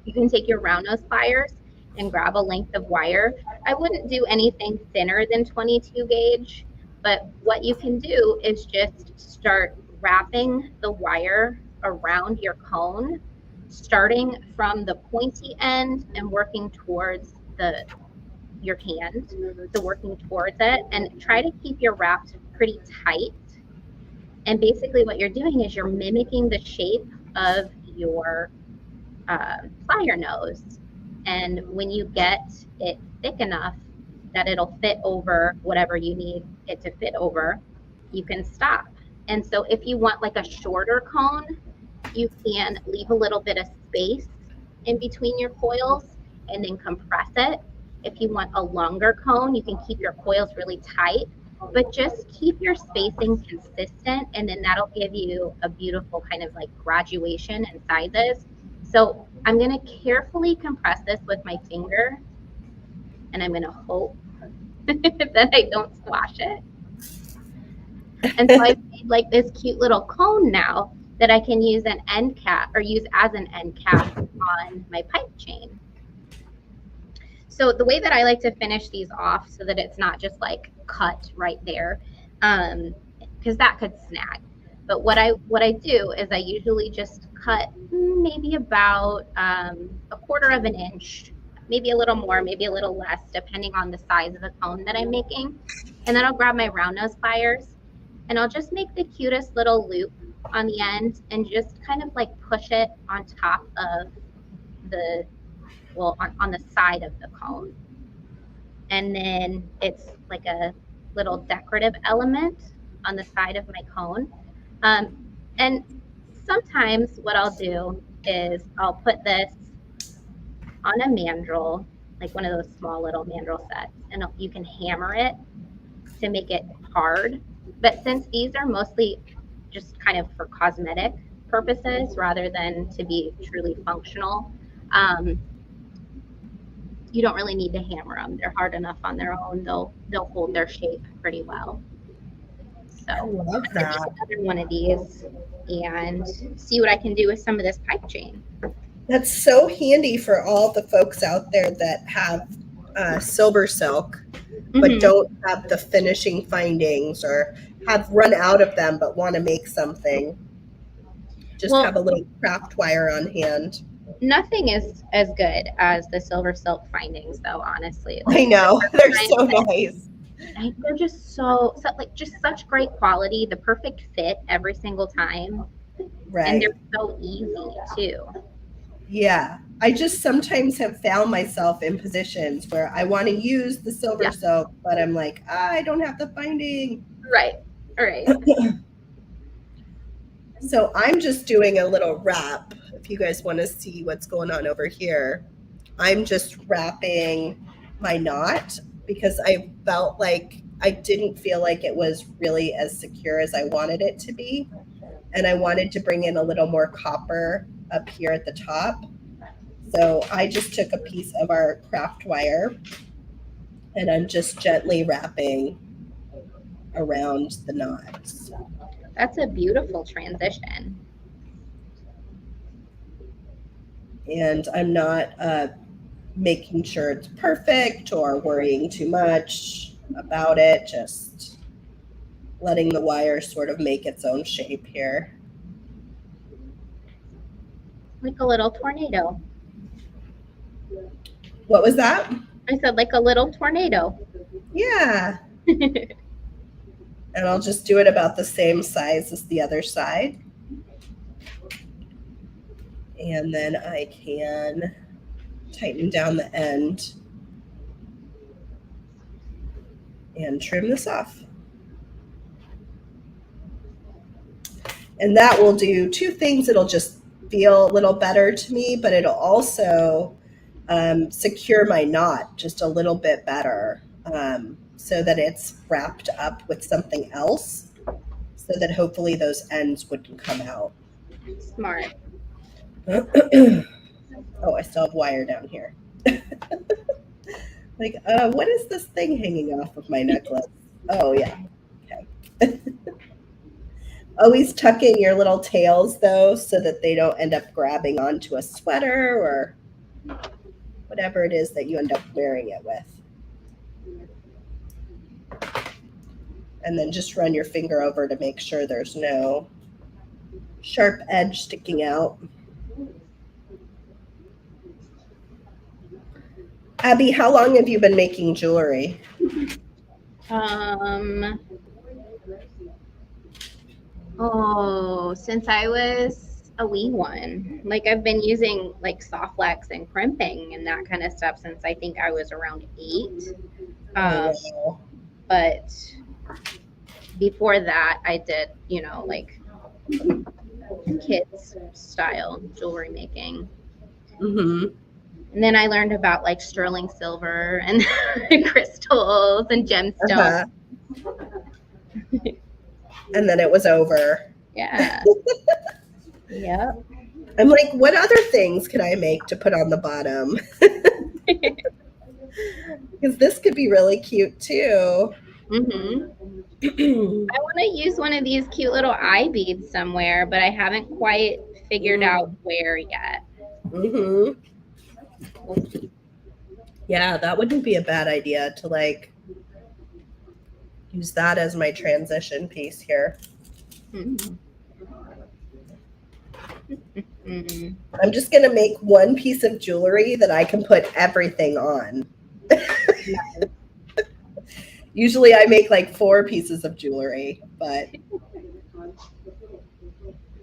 You can take your round nose pliers and grab a length of wire. I wouldn't do anything thinner than 22 gauge, but what you can do is just start wrapping the wire around your cone, starting from the pointy end and working towards your hand, so working towards it, and try to keep your wraps pretty tight. And basically what you're doing is you're mimicking the shape of your plier nose. And when you get it thick enough that it'll fit over whatever you need it to fit over, you can stop. And so if you want like a shorter cone, you can leave a little bit of space in between your coils and then compress it. If you want a longer cone, you can keep your coils really tight, but just keep your spacing consistent, and then that'll give you a beautiful kind of like graduation and sizes. So I'm going to carefully compress this with my finger, and I'm going to hope that I don't squash it. And so I've made like this cute little cone now that I can use an end cap, or use as an end cap on my pipe chain. So the way that I like to finish these off so that it's not just like cut right there, because that could snag. But what I do is I usually just cut maybe about a quarter of an inch, maybe a little more, maybe a little less, depending on the size of the cone that I'm making. And then I'll grab my round nose pliers and I'll just make the cutest little loop on the end and just kind of like push it on top of the, well, on the side of the cone. And then it's like a little decorative element on the side of my cone. And sometimes what I'll do is I'll put this on a mandrel, like one of those small little mandrel sets, and you can hammer it to make it hard. But since these are mostly just kind of for cosmetic purposes rather than to be truly functional, you don't really need to hammer them. They're hard enough on their own. They'll hold their shape pretty well. So I love that. Another one of these and see what I can do with some of this pipe chain. That's so handy for all the folks out there that have silver silk, but don't have the finishing findings or have run out of them but want to make something. Just have a little craft wire on hand. Nothing is as good as the silver silk findings, though, honestly. Like, I know. They're so nice. They're just so like just such great quality, the perfect fit every single time. Right. And they're so easy too. Yeah. I just sometimes have found myself in positions where I want to use the silver silk, but I'm like, I don't have the finding. Right. All right. So I'm just doing a little wrap. If you guys want to see what's going on over here, I'm just wrapping my knot because I felt like I didn't feel like it was really as secure as I wanted it to be. And I wanted to bring in a little more copper up here at the top. So I just took a piece of our craft wire and I'm just gently wrapping around the knots. That's a beautiful transition. And I'm not making sure it's perfect or worrying too much about it, just letting the wire sort of make its own shape here. Like a little tornado. What was that? I said like a little tornado. Yeah. And I'll just do it about the same size as the other side. And then I can tighten down the end and trim this off. And that will do two things. It'll just feel a little better to me, but it'll also secure my knot just a little bit better so that it's wrapped up with something else so that hopefully those ends wouldn't come out. Smart. Oh, I still have wire down here. Like, what is this thing hanging off of my necklace? Oh, yeah. Okay. Always tuck in your little tails, though, so that they don't end up grabbing onto a sweater or whatever it is that you end up wearing it with. And then just run your finger over to make sure there's no sharp edge sticking out. Abby, how long have you been making jewelry? Since I was a wee one. Like I've been using like soft flex and crimping and that kind of stuff since I think I was around 8. But before that I did, like kids style jewelry making. And then I learned about like sterling silver and crystals and gemstones. And then it was over. Yeah. Yep. I'm like, what other things can I make to put on the bottom? Because this could be really cute too. I want to use one of these cute little eye beads somewhere, but I haven't quite figured out where yet. Yeah, that wouldn't be a bad idea to like use that as my transition piece here. Mm. Mm. I'm just going to make one piece of jewelry that I can put everything on. Nice. Usually I make like 4 pieces of jewelry, but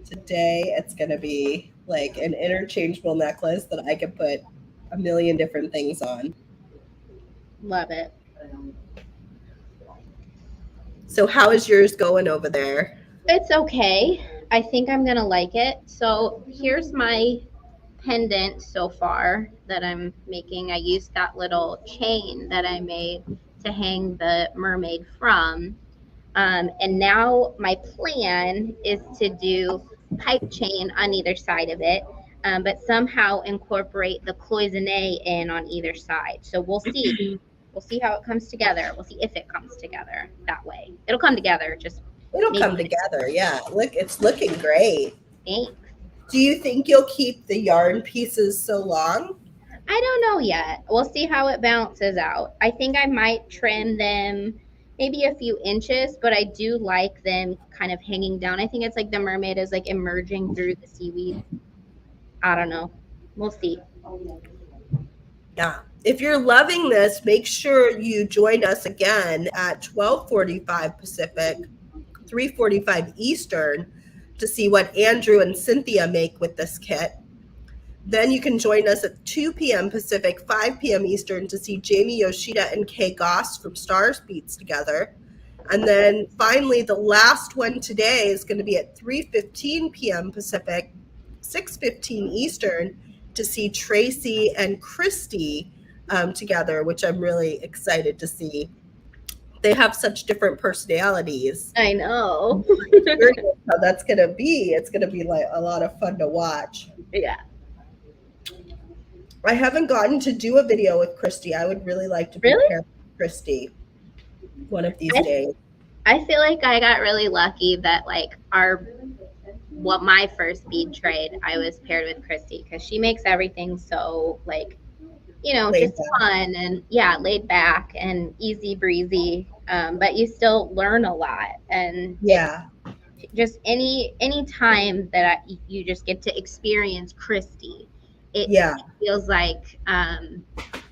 today it's going to be like an interchangeable necklace that I can put a million different things on. Love it. So how is yours going over there? It's okay. I think I'm gonna like it. So here's my pendant so far that I'm making. I used that little chain that I made to hang the mermaid from. And now my plan is to do pipe chain on either side of it, but somehow incorporate the cloisonne in on either side. So we'll see. We'll see how it comes together. We'll see if it comes together that way. It'll come together, just It'll maybe. come together. Yeah. Look, it's looking great. Thanks. Do you think you'll keep the yarn pieces so long? I don't know yet. We'll see how it balances out. I think I might trim them maybe a few inches, but I do like them kind of hanging down. I think it's like the mermaid is like emerging through the seaweed. I don't know. We'll see. Yeah. If you're loving this, make sure you join us again at 12:45 Pacific, 3:45 Eastern to see what Andrew and Cynthia make with this kit. Then you can join us at 2 p.m. Pacific, 5 p.m. Eastern to see Jamie Yoshida and Kay Goss from Stars Beats together. And then finally, the last one today is going to be at 3:15 p.m. Pacific, 6:15 Eastern to see Tracy and Christy together, which I'm really excited to see. They have such different personalities. I know. How that's going to be. It's going to be like a lot of fun to watch. Yeah. I haven't gotten to do a video with Christy. I would really like to Really? prepare Christy one of these days. I feel like I got really lucky that like my first bead trade, I was paired with Christy because she makes everything so like, Laid just fun and laid back and easy breezy. But you still learn a lot, and just any time that you just get to experience Christy, it feels like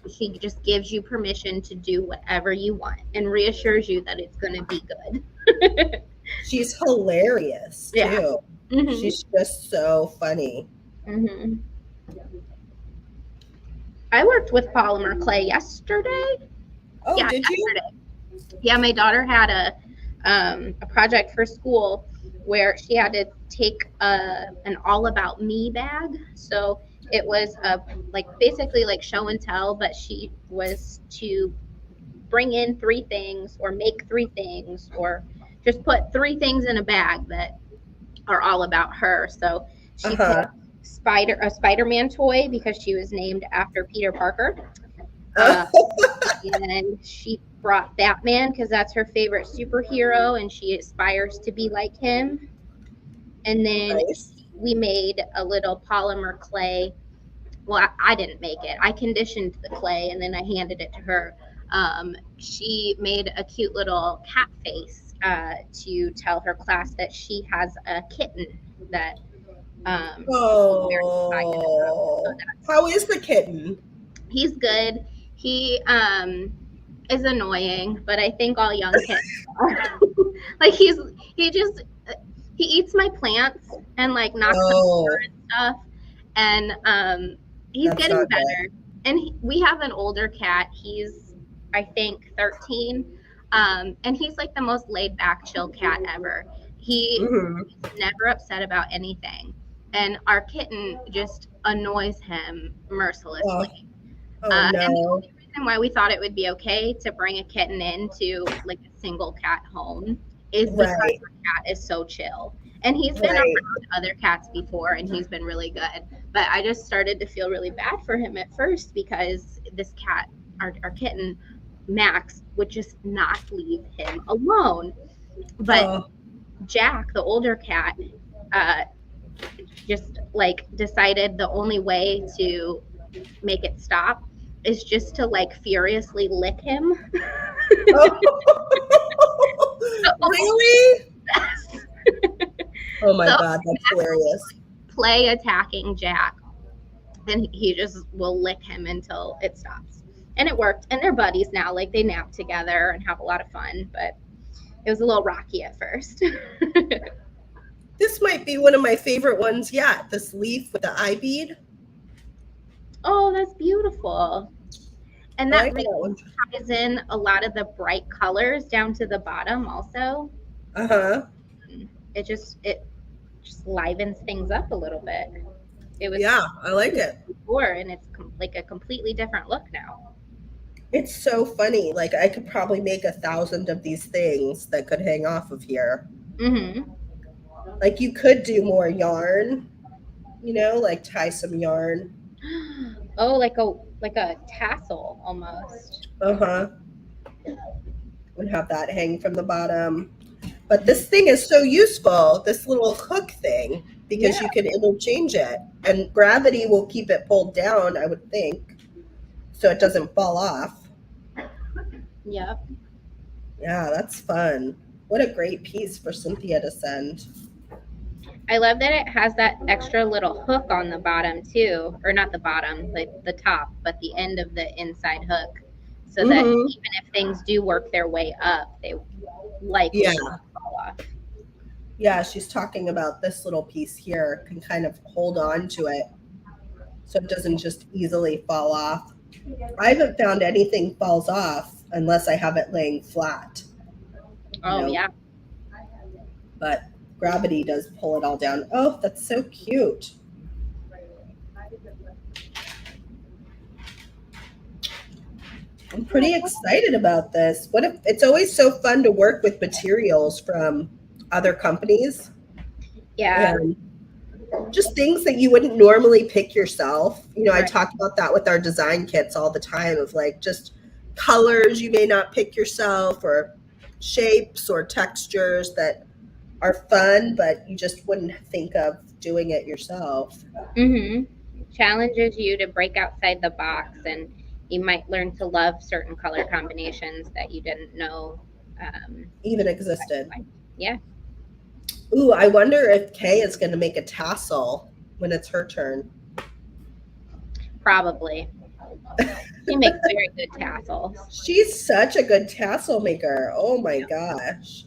she just gives you permission to do whatever you want and reassures you that it's going to be good. She's hilarious too. Mm-hmm. She's just so funny. Mm-hmm. I worked with polymer clay yesterday. Oh, did yesterday. You? Yeah, my daughter had a project for school where she had to take an all about me bag. So it was basically like show and tell, but she was to bring in 3 things or make 3 things or just put 3 things in a bag that are all about her. So she put a Spider-Man toy because she was named after Peter Parker. And she brought Batman because that's her favorite superhero and she aspires to be like him. And then we made a little polymer clay. Well, I didn't make it. I conditioned the clay and then I handed it to her. She made a cute little cat face to tell her class that she has a kitten that so how is the kitten? He's good. He is annoying, but I think all young kittens are. Like he eats my plants and like knocks them over and stuff. And he's That's getting better. Good. And we have an older cat. He's I think 13. And he's like the most laid back, chill cat ever. He's never upset about anything. And our kitten just annoys him mercilessly. No. And the only reason why we thought it would be okay to bring a kitten into like a single cat home is because the cat is so chill. And he's been around other cats before and he's been really good. But I just started to feel really bad for him at first because this cat, our kitten, Max, would just not leave him alone. But Jack, the older cat, just like decided the only way to make it stop is just to like furiously lick him. Really? Oh my So God, that's hilarious. play attacking Jack, and he just will lick him until it stops. And it worked. And they're buddies now. Like they nap together and have a lot of fun, but it was a little rocky at first. This might be one of my favorite ones yet. This leaf with the eye bead. Oh, that's beautiful. And I that like really that one. ties in a lot of the bright colors down to the bottom also. Uh-huh. It just livens things up a little bit. It was Yeah, I like it. before, and it's like a completely different look now. It's so funny. Like I could probably make 1,000 of these things that could hang off of here. Mm-hmm. Like you could do more yarn, like tie some yarn. Oh, like a tassel almost. Uh-huh. And have that hang from the bottom. But this thing is so useful, this little hook thing, because you can interchange it. And gravity will keep it pulled down, I would think, so it doesn't fall off. Yep. Yeah, that's fun. What a great piece for Cynthia to send. I love that it has that extra little hook on the bottom too, or not the bottom, like the top, but the end of the inside hook, so that even if things do work their way up, they likely won't fall off. Yeah, she's talking about this little piece here can kind of hold on to it so it doesn't just easily fall off. I haven't found anything falls off unless I have it laying flat. Oh, yeah. But gravity does pull it all down. Oh, that's so cute. I'm pretty excited about this. What if it's always so fun to work with materials from other companies? Yeah. And just things that you wouldn't normally pick yourself. I talk about that with our design kits all the time of like just colors you may not pick yourself or shapes or textures that are fun, but you just wouldn't think of doing it yourself. Mm-hmm. Challenges you to break outside the box, and you might learn to love certain color combinations that you didn't know even existed. Yeah. Ooh, I wonder if Kay is going to make a tassel when it's her turn. Probably. She makes very good tassels. She's such a good tassel maker. Oh my gosh.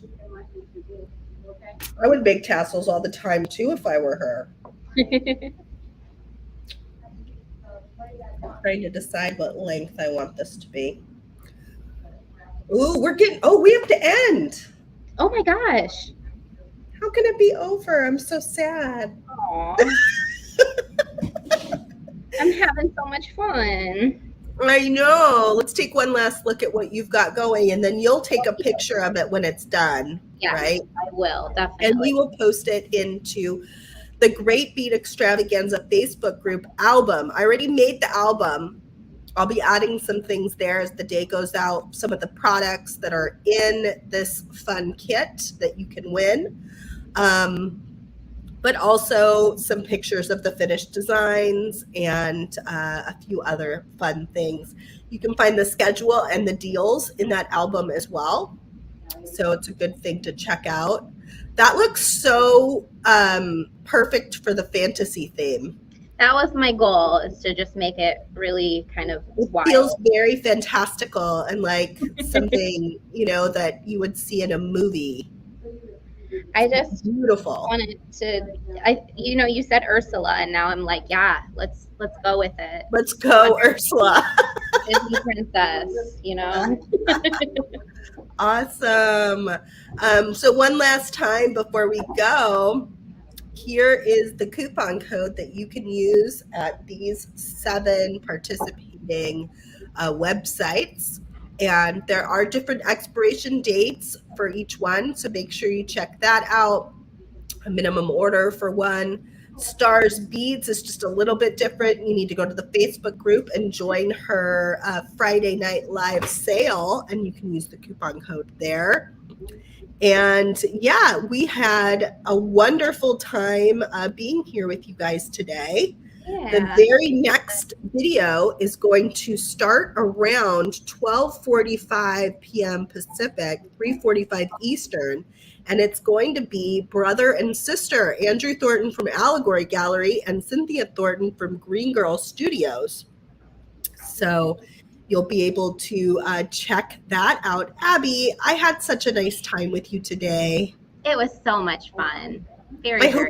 I would make tassels all the time too if I were her. Trying to decide what length I want this to be. Ooh, we have to end. Oh my gosh. How can it be over? I'm so sad. Aww. I'm having so much fun. I know. Let's take one last look at what you've got going, and then you'll take a picture of it when it's done. Yeah, right? I will, definitely. And we will post it into the Great Bead Extravaganza Facebook group album. I already made the album. I'll be adding some things there as the day goes out, some of the products that are in this fun kit that you can win. But also some pictures of the finished designs and a few other fun things. You can find the schedule and the deals in that album as well. So it's a good thing to check out. That looks so perfect for the fantasy theme. That was my goal, is to just make it really kind of wild. It feels very fantastical and like something, that you would see in a movie. I just beautiful wanted to, you said Ursula, and now I'm like, yeah, let's go with it. Let's go, Ursula. Disney princess, Awesome. So one last time before we go, here is the coupon code that you can use at these 7 participating websites. And there are different expiration dates for each one, so make sure you check that out. A minimum order for one. Stars Beads is just a little bit different. You need to go to the Facebook group and join her Friday night live sale, and you can use the coupon code there. And yeah, we had a wonderful time being here with you guys today. The very next video is going to start around 12:45 p.m. Pacific, 3:45 Eastern, and it's going to be brother and sister, Andrew Thornton from Allegory Gallery and Cynthia Thornton from Green Girl Studios. So you'll be able to check that out. Abby, I had such a nice time with you today. It was so much fun. Very fun.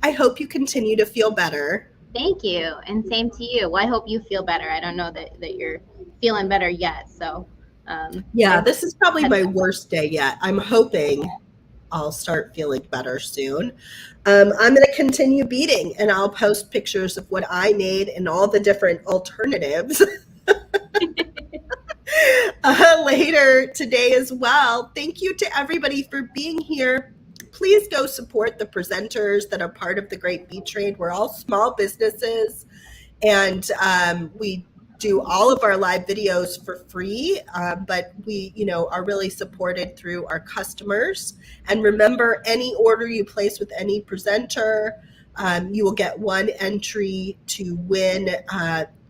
I hope you continue to feel better. Thank you. And same to you. Well, I hope you feel better. I don't know that you're feeling better yet. So, yeah, this is probably my worst day yet. I'm hoping I'll start feeling better soon. I'm going to continue beading, and I'll post pictures of what I made and all the different alternatives later today as well. Thank you to everybody for being here. Please go support the presenters that are part of the Great Bead Trade. We're all small businesses, and we do all of our live videos for free, but we, are really supported through our customers. And remember, any order you place with any presenter, you will get one entry to win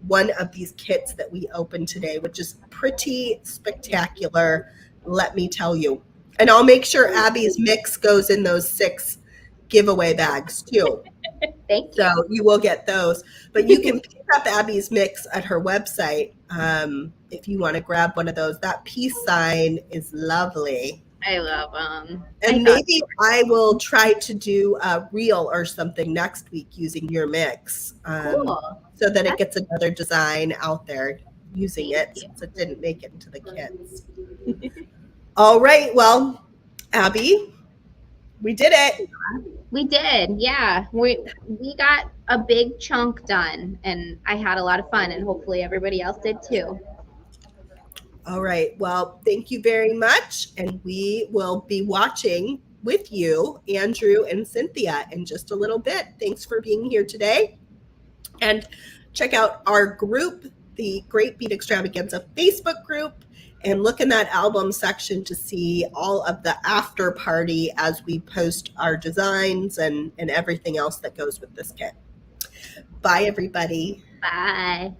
one of these kits that we opened today, which is pretty spectacular, let me tell you. And I'll make sure Abby's mix goes in those 6 giveaway bags too. Thank you. So you will get those, but you can pick up Abby's mix at her website if you want to grab one of those. That peace sign is lovely. I love them. And maybe I will try to do a reel or something next week using your mix, cool. So that it gets another design out there using it since it didn't make it into the kits. All right. Well, Abbi, we did it. We did. Yeah. We got a big chunk done, and I had a lot of fun, and hopefully everybody else did too. All right. Well, thank you very much. And we will be watching with you, Andrew and Cynthia, in just a little bit. Thanks for being here today. And check out our group, the Great Bead Extravaganza Facebook group, and look in that album section to see all of the after party as we post our designs and everything else that goes with this kit. Bye, everybody. Bye.